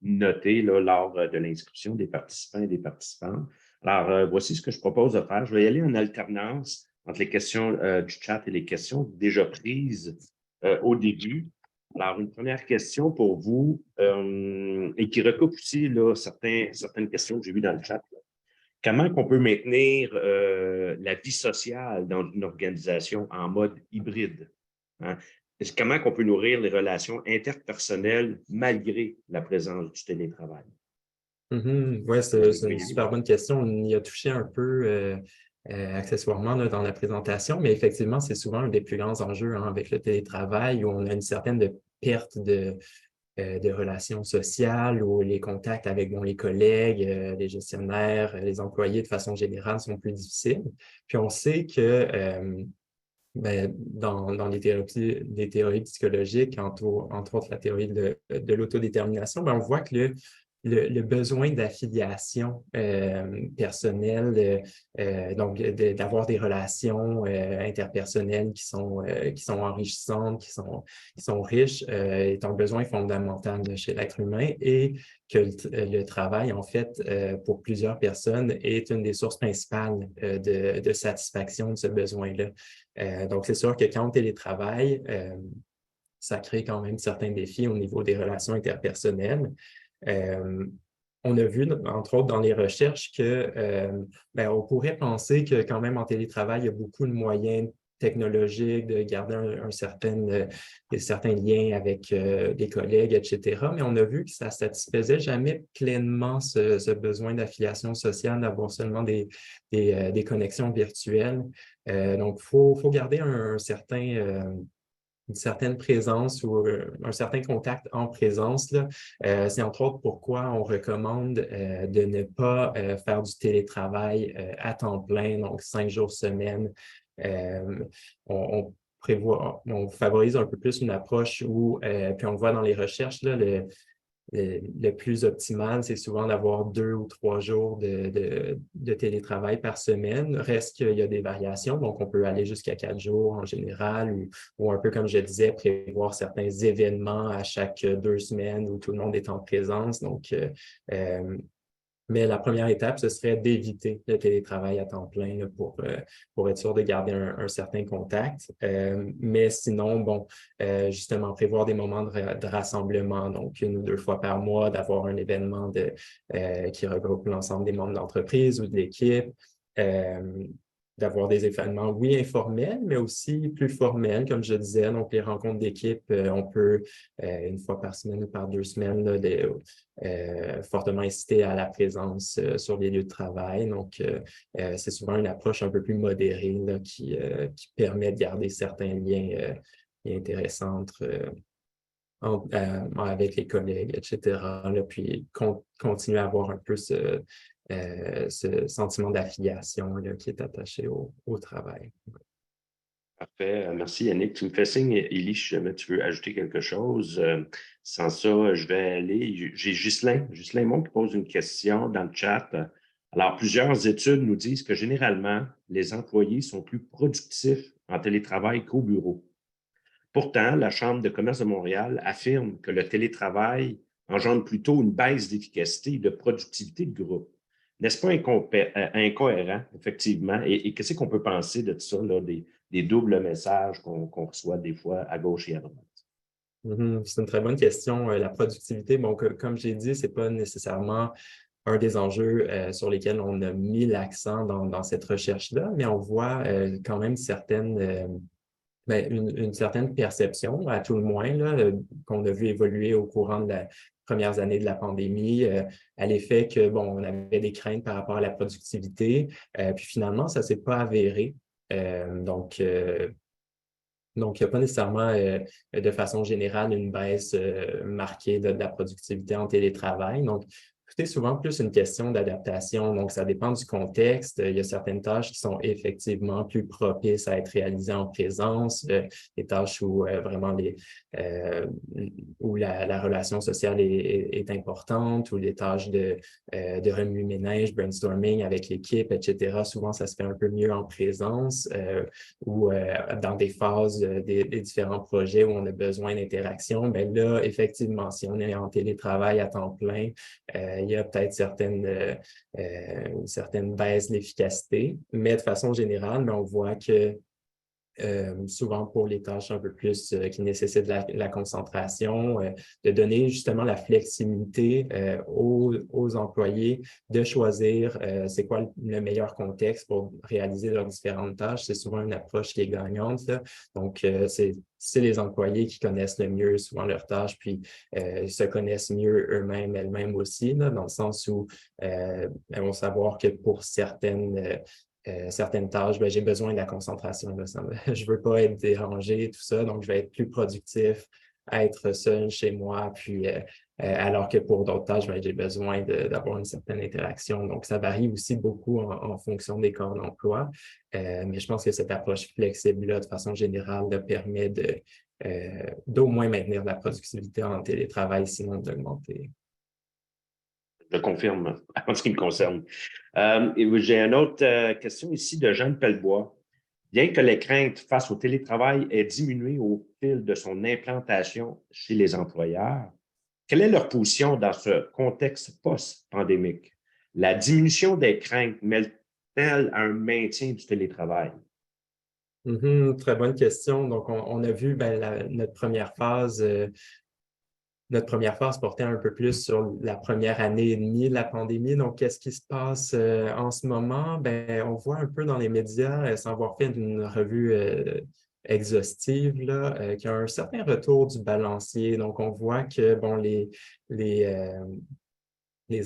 noté là, lors de l'inscription des participants et des participantes. Alors, voici ce que je propose de faire. Je vais y aller en alternance entre les questions du chat et les questions déjà prises au début. Alors, une première question pour vous et qui recoupe aussi là, certaines questions que j'ai vues dans le chat. Comment on peut maintenir la vie sociale dans une organisation en mode hybride? Hein? Comment on peut nourrir les relations interpersonnelles malgré la présence du télétravail? Oui, c'est une super bonne question. On y a touché un peu accessoirement là, dans la présentation, mais effectivement, c'est souvent un des plus grands enjeux avec le télétravail où on a une certaine perte de relations sociales ou les contacts avec les collègues, les gestionnaires, les employés de façon générale sont plus difficiles. Puis on sait que dans les théories psychologiques, entre autres la théorie de l'autodétermination, on voit que le besoin d'affiliation personnelle, donc d'avoir des relations interpersonnelles qui sont enrichissantes, qui sont riches, est un besoin fondamental chez l'être humain et que le travail, en fait, pour plusieurs personnes, est une des sources principales de satisfaction de ce besoin-là. Donc, c'est sûr que quand on télétravaille, ça crée quand même certains défis au niveau des relations interpersonnelles. On a vu, entre autres, dans les recherches que on pourrait penser que quand même en télétravail, il y a beaucoup de moyens technologiques, de garder certains liens avec des collègues, etc. Mais on a vu que ça ne satisfaisait jamais pleinement ce besoin d'affiliation sociale, d'avoir seulement des connexions virtuelles. Donc, il faut garder une certaine présence ou un certain contact en présence. C'est entre autres pourquoi on recommande de ne pas faire du télétravail à temps plein, donc 5 jours semaine. On favorise un peu plus une approche où, puis on le voit dans les recherches, là, le plus optimal, c'est souvent d'avoir 2 ou 3 jours de télétravail par semaine. Reste qu'il y a des variations, donc on peut aller jusqu'à 4 jours en général ou un peu comme je disais, prévoir certains événements à chaque 2 semaines où tout le monde est en présence. Donc, mais la première étape, ce serait d'éviter le télétravail à temps plein là, pour être sûr de garder un certain contact. Mais sinon, justement, prévoir des moments de rassemblement, donc 1 ou 2 fois par mois, d'avoir un événement qui regroupe l'ensemble des membres de l'entreprise ou de l'équipe. D'avoir des événements, oui, informels, mais aussi plus formels, comme je disais. Donc, les rencontres d'équipe, on peut, 1 fois par semaine ou par 2 semaines, là, fortement inciter à la présence sur les lieux de travail. Donc, c'est souvent une approche un peu plus modérée là, qui permet de garder certains liens intéressants avec les collègues, etc. Là, puis continuer à avoir un peu ce sentiment d'affiliation qui est attaché au travail. Parfait. Merci Yannick. Tu me fais signe, Élie, si jamais tu veux ajouter quelque chose. Sans ça, je vais aller. J'ai Ghislain Montt qui pose une question dans le chat. Alors, plusieurs études nous disent que généralement, les employés sont plus productifs en télétravail qu'au bureau. Pourtant, la Chambre de commerce de Montréal affirme que le télétravail engendre plutôt une baisse d'efficacité et de productivité de groupe. N'est-ce pas incohérent, effectivement? Et qu'est-ce qu'on peut penser de ça, là, des doubles messages qu'on reçoit des fois à gauche et à droite? C'est une très bonne question. La productivité, bon, comme j'ai dit, ce n'est pas nécessairement un des enjeux sur lesquels on a mis l'accent dans cette recherche-là, mais on voit quand même une certaine perception, à tout le moins, là, qu'on a vu évoluer au courant de les premières années de la pandémie, à l'effet que, bon, on avait des craintes par rapport à la productivité, puis finalement, ça ne s'est pas avéré. Donc, il n'y a pas nécessairement de façon générale une baisse marquée de la productivité en télétravail. Donc, tout est souvent plus une question d'adaptation. Donc, ça dépend du contexte. Il y a certaines tâches qui sont effectivement plus propices à être réalisées en présence, des tâches où vraiment où la relation sociale est importante, ou des tâches de remue-ménage, brainstorming avec l'équipe, etc. Souvent, ça se fait un peu mieux en présence ou dans des phases des différents projets où on a besoin d'interaction. Bien là, effectivement, si on est en télétravail à temps plein, il y a peut-être une certaine baisse d'efficacité, mais de façon générale, on voit que souvent pour les tâches un peu plus qui nécessitent la concentration, de donner justement la flexibilité aux employés de choisir c'est quoi le meilleur contexte pour réaliser leurs différentes tâches. C'est souvent une approche qui est gagnante, là. Donc, c'est les employés qui connaissent le mieux souvent leurs tâches, puis se connaissent mieux eux-mêmes, elles-mêmes aussi, là, dans le sens où elles vont savoir que pour certaines tâches, ben, j'ai besoin de la concentration. Là. Je ne veux pas être dérangé, tout ça, donc je vais être plus productif, être seul chez moi, puis alors que pour d'autres tâches, ben, j'ai besoin d'avoir une certaine interaction. Donc, ça varie aussi beaucoup en fonction des corps d'emploi. Mais je pense que cette approche flexible-là, de façon générale, permet d'au moins maintenir la productivité en télétravail, sinon d'augmenter. Je confirme, en ce qui me concerne. J'ai une autre question ici de Jeanne Pellebois. Bien que les craintes face au télétravail aient diminué au fil de son implantation chez les employeurs, quelle est leur position dans ce contexte post-pandémique? La diminution des craintes mène-t-elle à un maintien du télétravail? Très bonne question. Donc, on a vu notre première phase. Notre première phase portait un peu plus sur la première année et demie de la pandémie. Donc, qu'est-ce qui se passe en ce moment? Ben, on voit un peu dans les médias, sans avoir fait une revue exhaustive, là, qu'il y a un certain retour du balancier. Donc, on voit que bon, les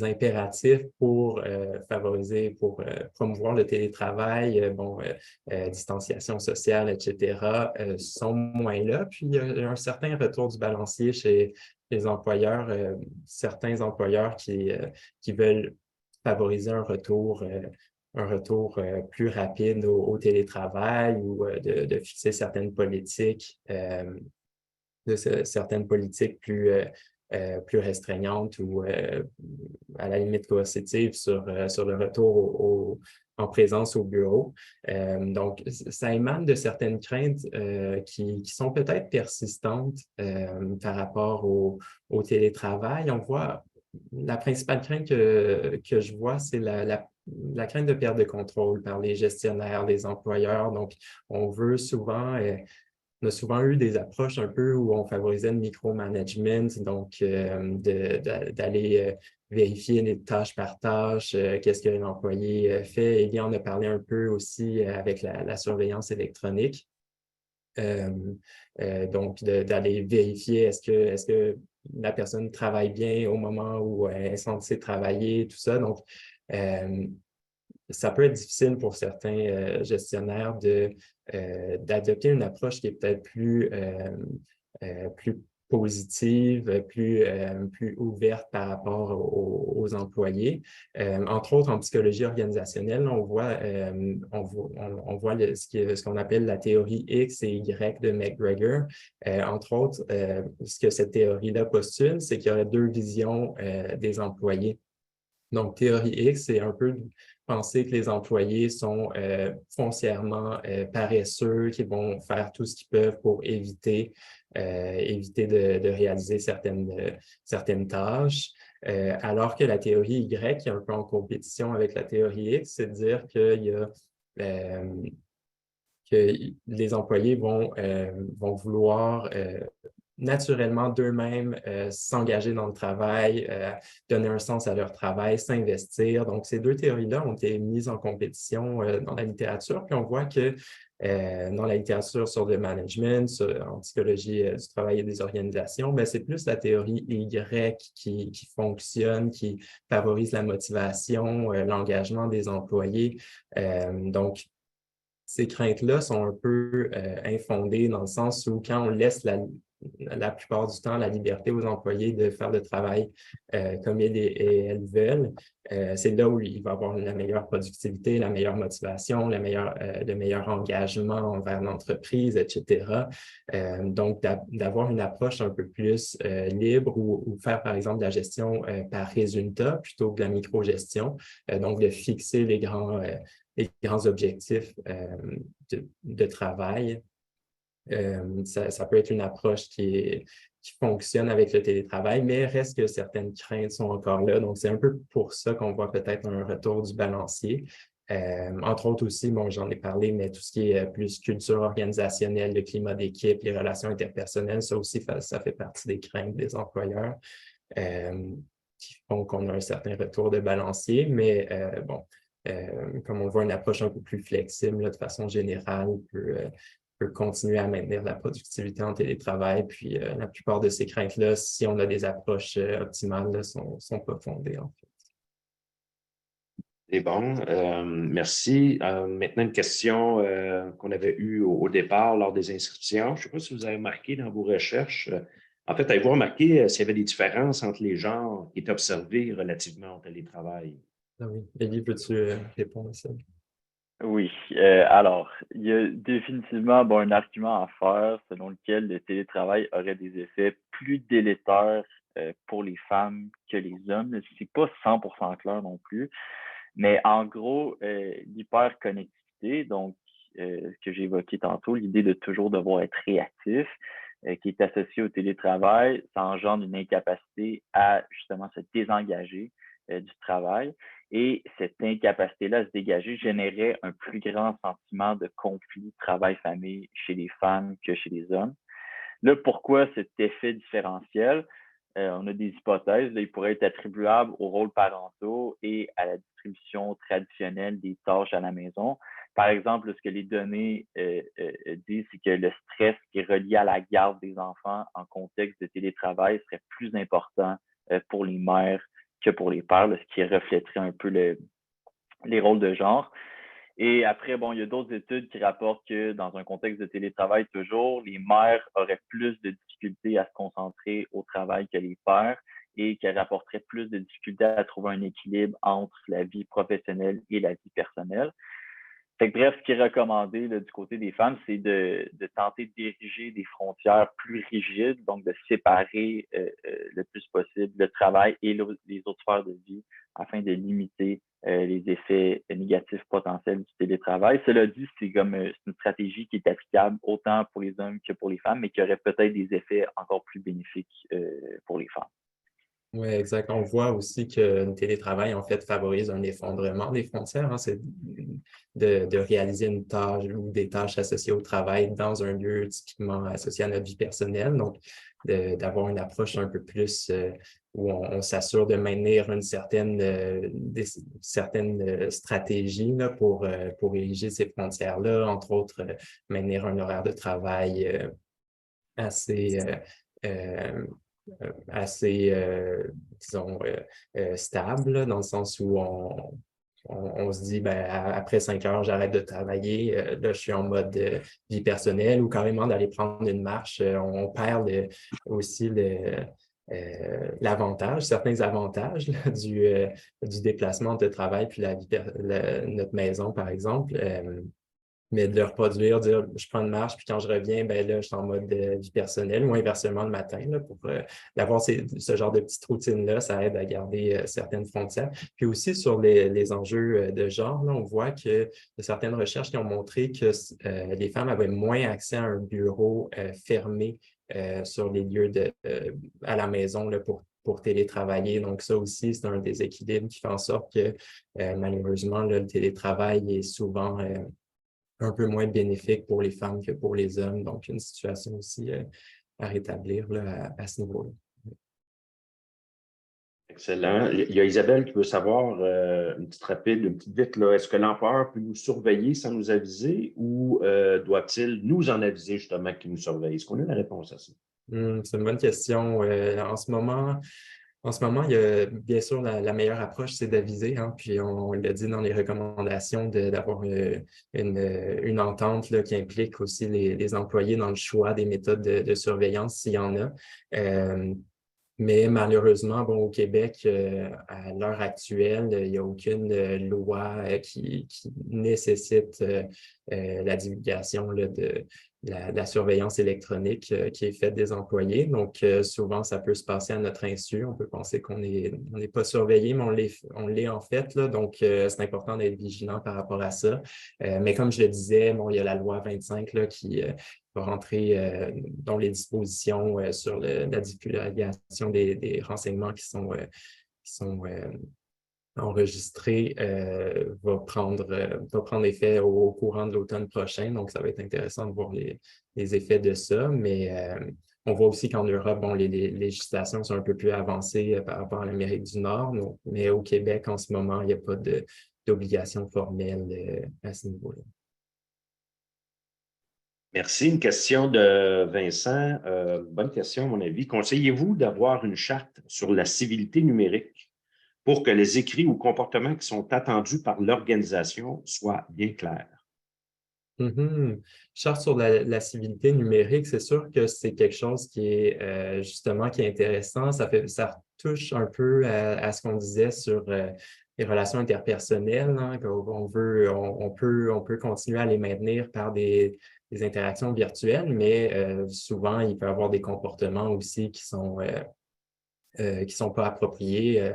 impératifs pour favoriser, pour promouvoir le télétravail, distanciation sociale, etc., sont moins là. Puis, il y a un certain retour du balancier chez les employeurs, certains employeurs qui veulent favoriser un retour plus rapide au télétravail ou de fixer certaines politiques, certaines politiques plus restreignantes ou à la limite coercitives sur le retour en présence au bureau. Donc, ça émane de certaines craintes qui sont peut-être persistantes par rapport au télétravail. On voit, la principale crainte que je vois, c'est la crainte de perte de contrôle par les gestionnaires, les employeurs. Donc, on a souvent eu des approches un peu où on favorisait le micromanagement, donc d'aller vérifier les tâches par tâche, qu'est-ce que l'employé fait. Il y en a parlé un peu aussi avec la surveillance électronique. Donc, d'aller vérifier est-ce que la personne travaille bien au moment où elle est censée travailler, tout ça. Donc, ça peut être difficile pour certains gestionnaires d'adopter une approche qui est peut-être plus positive, plus ouverte par rapport aux employés. Entre autres, en psychologie organisationnelle, on voit ce qu'on appelle la théorie X et Y de McGregor. Entre autres, ce que cette théorie-là postule, c'est qu'il y aurait deux visions des employés. Donc, théorie X, c'est un peu penser que les employés sont foncièrement paresseux, qui vont faire tout ce qu'ils peuvent pour éviter de réaliser certaines tâches. Alors que la théorie Y, qui est un peu en compétition avec la théorie X, c'est de dire que les employés vont vouloir naturellement d'eux-mêmes s'engager dans le travail, donner un sens à leur travail, s'investir. Donc, ces deux théories-là ont été mises en compétition dans la littérature. Puis on voit que dans la littérature sur le management, en psychologie du travail et des organisations, c'est plus la théorie Y qui fonctionne, qui favorise la motivation, l'engagement des employés. Donc, ces craintes-là sont un peu infondées dans le sens où quand on laisse la plupart du temps la liberté aux employés de faire le travail comme ils et elles veulent, c'est là où il va y avoir la meilleure productivité, la meilleure motivation, le meilleur engagement envers l'entreprise, etc. Donc, d'avoir une approche un peu plus libre ou faire, par exemple, de la gestion par résultat plutôt que de la micro-gestion. Donc, de fixer les grands objectifs de travail. Ça peut être une approche qui fonctionne avec le télétravail, mais reste que certaines craintes sont encore là. Donc, c'est un peu pour ça qu'on voit peut-être un retour du balancier. Entre autres aussi, bon, j'en ai parlé, mais tout ce qui est plus culture organisationnelle, le climat d'équipe, les relations interpersonnelles, ça aussi, ça fait partie des craintes des employeurs qui font qu'on a un certain retour de balancier. Mais bon, comme on voit une approche un peu plus flexible, là, de façon générale, peut continuer à maintenir la productivité en télétravail. Puis la plupart de ces craintes-là, si on a des approches optimales, ne sont pas fondées, en fait. C'est bon, merci. Maintenant, une question qu'on avait eue au départ lors des inscriptions. Je ne sais pas si vous avez remarqué dans vos recherches. En fait, avez-vous remarqué s'il y avait des différences entre les genres qui étaient observés relativement au télétravail? Ah oui. Élie, peux-tu répondre à ça? Oui, alors, il y a définitivement un argument à faire selon lequel le télétravail aurait des effets plus délétères pour les femmes que les hommes. C'est pas 100% clair non plus, mais en gros, l'hyperconnectivité, donc ce que j'ai évoqué tantôt, l'idée de toujours devoir être réactif, qui est associée au télétravail, ça engendre une incapacité à justement se désengager du travail. Et cette incapacité-là à se dégager générait un plus grand sentiment de conflit travail-famille chez les femmes que chez les hommes. Là, pourquoi cet effet différentiel? On a des hypothèses. Là, il pourrait être attribuable aux rôles parentaux et à la distribution traditionnelle des tâches à la maison. Par exemple, ce que les données disent, c'est que le stress qui est relié à la garde des enfants en contexte de télétravail serait plus important pour les mères que pour les pères, là, ce qui reflèterait un peu les rôles de genre. Et après, il y a d'autres études qui rapportent que dans un contexte de télétravail toujours, les mères auraient plus de difficultés à se concentrer au travail que les pères et qu'elles rapporteraient plus de difficultés à trouver un équilibre entre la vie professionnelle et la vie personnelle. Fait que, bref, ce qui est recommandé là, du côté des femmes, c'est de tenter d'ériger des frontières plus rigides, donc de séparer le plus possible le travail et les autres sphères de vie afin de limiter les effets négatifs potentiels du télétravail. Cela dit, c'est une stratégie qui est applicable autant pour les hommes que pour les femmes, mais qui aurait peut-être des effets encore plus bénéfiques pour les femmes. Oui, exact. On voit aussi que le télétravail, en fait, favorise un effondrement des frontières. Hein. C'est de réaliser une tâche ou des tâches associées au travail dans un lieu typiquement associé à notre vie personnelle. Donc, d'avoir une approche un peu plus où on s'assure de maintenir une certaine stratégie là, pour ériger ces frontières-là, entre autres, maintenir un horaire de travail assez disons, stable, là, dans le sens où on se dit, ben, après 5 heures, j'arrête de travailler. Là, je suis en mode vie personnelle ou carrément d'aller prendre une marche. On perd aussi l'avantage, certains avantages là, du déplacement de travail puis notre maison, par exemple. Mais de le reproduire, dire je prends une marche, puis quand je reviens, ben là, je suis en mode vie personnelle ou inversement le matin. Là, pour d'avoir ce genre de petites routines-là, ça aide à garder certaines frontières. Puis aussi sur les enjeux de genre, là, on voit que certaines recherches qui ont montré que les femmes avaient moins accès à un bureau fermé sur les lieux à la maison là, pour télétravailler. Donc, ça aussi, c'est un déséquilibre qui fait en sorte que malheureusement, là, le télétravail est souvent un peu moins bénéfique pour les femmes que pour les hommes. Donc, une situation aussi à rétablir là, à ce niveau-là. Excellent. Il y a Isabelle qui veut savoir, une petite rapide, une petite vite, là, est-ce que l'employeur peut nous surveiller sans nous aviser ou doit-il nous en aviser justement qu'il nous surveille? Est-ce qu'on a la réponse à ça? C'est une bonne question. En ce moment, il y a bien sûr la meilleure approche, c'est d'aviser, hein, puis on l'a dit dans les recommandations d'avoir une entente là, qui implique aussi les employés dans le choix des méthodes de surveillance s'il y en a. Mais malheureusement, bon, au Québec, à l'heure actuelle, il n'y a aucune loi qui nécessite la divulgation là, de la surveillance électronique qui est faite des employés. Donc, souvent, ça peut se passer à notre insu. On peut penser qu'on n'est pas surveillé, mais on l'est en fait. Là. Donc, c'est important d'être vigilant par rapport à ça. Mais comme je le disais, bon, il y a la loi 25 là, qui va rentrer dans les dispositions sur la divulgation des renseignements qui sont enregistrés va prendre effet au courant de l'automne prochain. Donc, ça va être intéressant de voir les effets de ça. Mais on voit aussi qu'en Europe, bon, les législations sont un peu plus avancées par rapport à l'Amérique du Nord. Donc, mais au Québec, en ce moment, il n'y a pas d'obligation formelle à ce niveau-là. Merci. Une question de Vincent. Bonne question, à mon avis. Conseillez-vous d'avoir une charte sur la civilité numérique pour que les écrits ou comportements qui sont attendus par l'organisation soient bien clairs? Charte sur la civilité numérique, c'est sûr que c'est quelque chose qui est justement qui est intéressant. Ça touche un peu à ce qu'on disait sur les relations interpersonnelles, hein, on peut continuer à les maintenir par des interactions virtuelles, mais souvent, il peut y avoir des comportements aussi qui sont pas appropriés.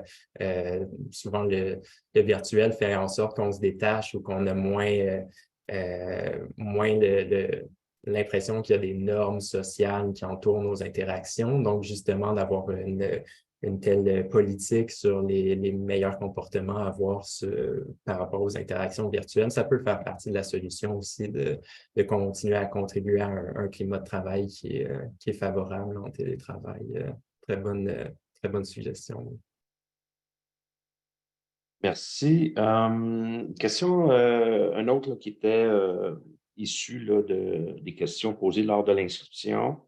Souvent, le virtuel fait en sorte qu'on se détache ou qu'on a moins l'impression qu'il y a des normes sociales qui entourent nos interactions. Donc, justement, d'avoir une telle politique sur les meilleurs comportements à avoir par rapport aux interactions virtuelles, ça peut faire partie de la solution aussi de continuer à contribuer à un climat de travail qui est favorable en télétravail. Très bonne suggestion. Merci. Question, un autre là, qui était issu là, des questions posées lors de l'inscription.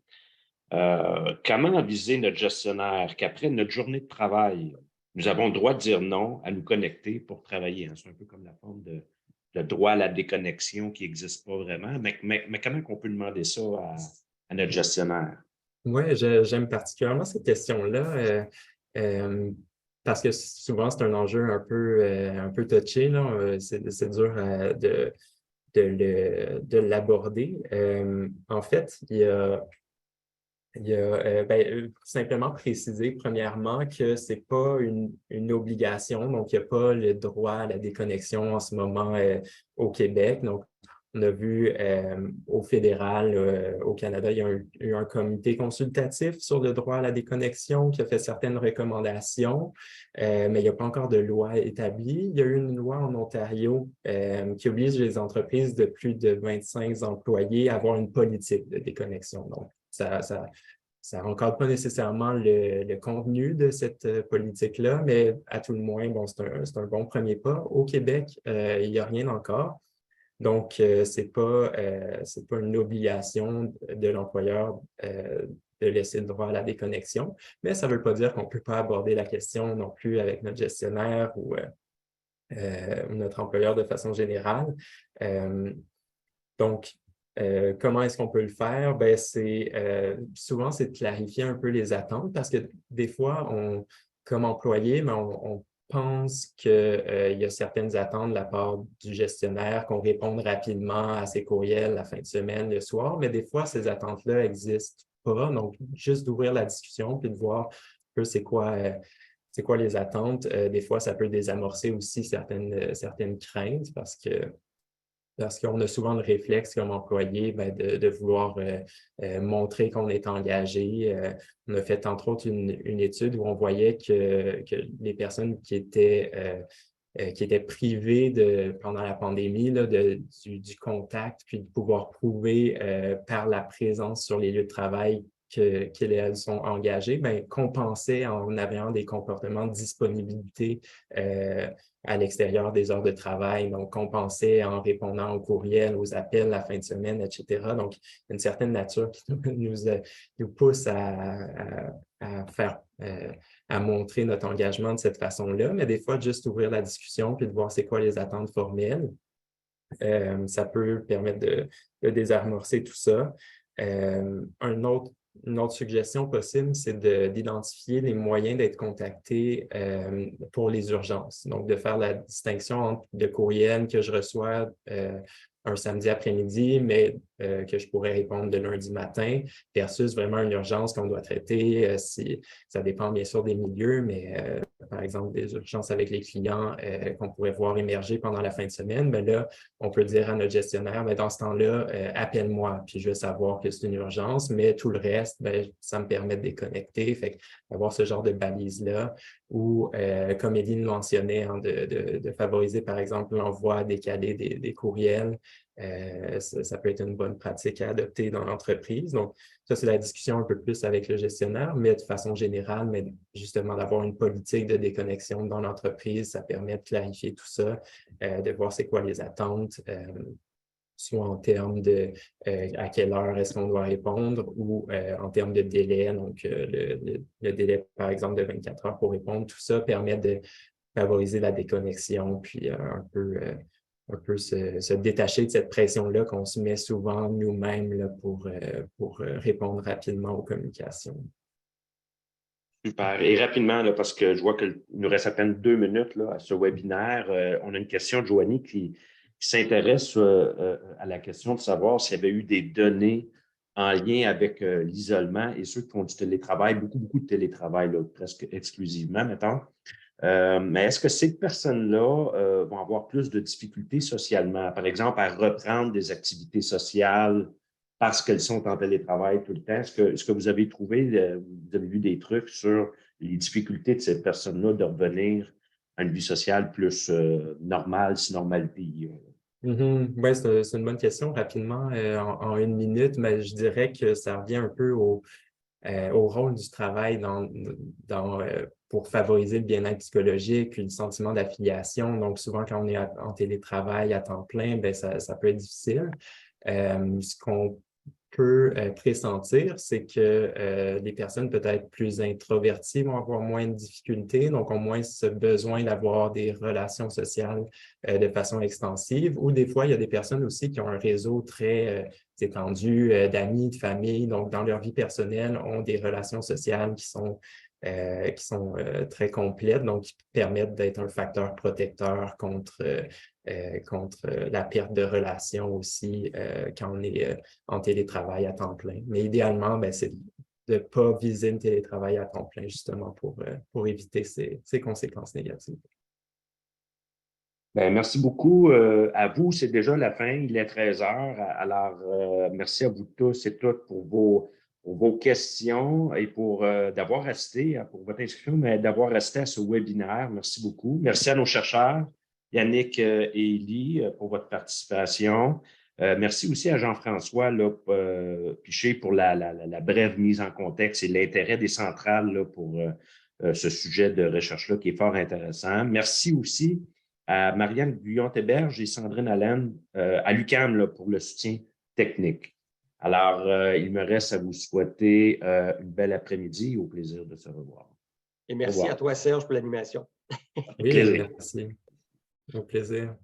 Comment aviser notre gestionnaire qu'après notre journée de travail, nous avons le droit de dire non à nous connecter pour travailler? Hein? C'est un peu comme la forme de droit à la déconnexion qui n'existe pas vraiment. Mais comment on peut demander ça à notre gestionnaire? Oui, j'aime particulièrement cette question-là. Parce que souvent, c'est un enjeu un peu touché, là. C'est dur de l'aborder. En fait, il y a simplement préciser premièrement que ce n'est pas une obligation, donc il n'y a pas le droit à la déconnexion en ce moment au Québec. Donc, on a vu au fédéral, au Canada, il y a eu un comité consultatif sur le droit à la déconnexion qui a fait certaines recommandations, mais il n'y a pas encore de loi établie. Il y a eu une loi en Ontario qui oblige les entreprises de plus de 25 employés à avoir une politique de déconnexion. Donc, ça n'encadre pas nécessairement le contenu de cette politique-là, mais à tout le moins, bon, c'est un bon premier pas. Au Québec, il n'y a rien encore. Donc, ce n'est pas une obligation de l'employeur de laisser le droit à la déconnexion, mais ça ne veut pas dire qu'on ne peut pas aborder la question non plus avec notre gestionnaire ou notre employeur de façon générale. Donc, comment est-ce qu'on peut le faire? Ben, souvent, c'est de clarifier un peu les attentes parce que des fois, comme employé, mais on pense qu'il y a certaines attentes de la part du gestionnaire, qu'on réponde rapidement à ses courriels la fin de semaine, le soir, mais des fois, ces attentes-là n'existent pas. Donc, juste d'ouvrir la discussion puis de voir un peu c'est quoi les attentes. Des fois, ça peut désamorcer aussi certaines craintes parce qu'on a souvent le réflexe comme employé de vouloir montrer qu'on est engagé. On a fait entre autres une étude où on voyait que les personnes qui étaient privées pendant la pandémie là, du contact, puis de pouvoir prouver par la présence sur les lieux de travail qu'elles sont engagées, bien, compensaient en ayant des comportements de disponibilité à l'extérieur des heures de travail, donc compenser en répondant aux courriels, aux appels la fin de semaine, etc. Donc, une certaine nature qui nous pousse à faire, à montrer notre engagement de cette façon-là, mais des fois, juste ouvrir la discussion puis de voir c'est quoi les attentes formelles. Ça peut permettre de désamorcer tout ça. Une autre suggestion possible, c'est d'identifier les moyens d'être contacté pour les urgences. Donc, de faire la distinction entre le courriel que je reçois un samedi après-midi, mais que je pourrais répondre le lundi matin, versus vraiment une urgence qu'on doit traiter. Ça dépend bien sûr des milieux, mais par exemple, des urgences avec les clients qu'on pourrait voir émerger pendant la fin de semaine, mais là, on peut dire à notre gestionnaire, bien, dans ce temps-là, appelle-moi, puis je vais savoir que c'est une urgence, mais tout le reste, bien, ça me permet de déconnecter. Fait d'avoir ce genre de balise-là, ou comme Éline le mentionnait, hein, de favoriser, par exemple, l'envoi décalé des courriels. Ça peut être une bonne pratique à adopter dans l'entreprise. Donc, ça, c'est la discussion un peu plus avec le gestionnaire, mais de façon générale, mais justement d'avoir une politique de déconnexion dans l'entreprise, ça permet de clarifier tout ça, de voir c'est quoi les attentes, soit en termes de à quelle heure est-ce qu'on doit répondre ou en termes de délai. Donc, le délai, par exemple, de 24 heures pour répondre, tout ça permet de favoriser la déconnexion, puis un peu se détacher de cette pression-là qu'on se met souvent nous-mêmes là, pour répondre rapidement aux communications. Super. Et rapidement, là, parce que je vois qu'il nous reste à peine 2 minutes là, à ce webinaire, on a une question de Joanie qui s'intéresse à la question de savoir s'il y avait eu des données en lien avec l'isolement et ceux qui font du télétravail, beaucoup de télétravail, là, presque exclusivement, mettons. Mais est-ce que ces personnes-là vont avoir plus de difficultés socialement, par exemple, à reprendre des activités sociales parce qu'elles sont en télétravail tout le temps? Est-ce que vous avez trouvé, vous avez vu des trucs sur les difficultés de ces personnes-là de revenir à une vie sociale plus normale, si normalité? Oui, c'est une bonne question. Rapidement, en 1 minute, mais je dirais que ça revient un peu au rôle du travail pour favoriser le bien-être psychologique puis le sentiment d'affiliation. Donc, souvent, quand on est en télétravail à temps plein, bien, ça peut être difficile. Ce qu'on peut pressentir, c'est que les personnes peut-être plus introverties vont avoir moins de difficultés, donc ont moins ce besoin d'avoir des relations sociales de façon extensive. Ou des fois, il y a des personnes aussi qui ont un réseau très étendu d'amis, de famille, donc dans leur vie personnelle, ont des relations sociales qui sont très complètes, donc qui permettent d'être un facteur protecteur contre la perte de relations aussi quand on est en télétravail à temps plein. Mais idéalement, ben, c'est de ne pas viser le télétravail à temps plein justement pour éviter ces conséquences négatives. Bien, merci beaucoup à vous. C'est déjà la fin. Il est 13 heures. Alors, merci à vous tous et toutes pour vos questions et pour d'avoir resté, pour votre inscription, mais d'avoir resté à ce webinaire. Merci beaucoup. Merci à nos chercheurs, Yannick et Élie, pour votre participation. Merci aussi à Jean-François Piché pour la brève mise en contexte et l'intérêt des centrales là, pour ce sujet de recherche-là qui est fort intéressant. Merci aussi à Marianne Guyon-Théberge et Sandrine Allen à l'UQAM pour le soutien technique. Alors, il me reste à vous souhaiter une belle après-midi et au plaisir de se revoir. Et merci à toi, Serge, pour l'animation. Oui, merci. Au plaisir.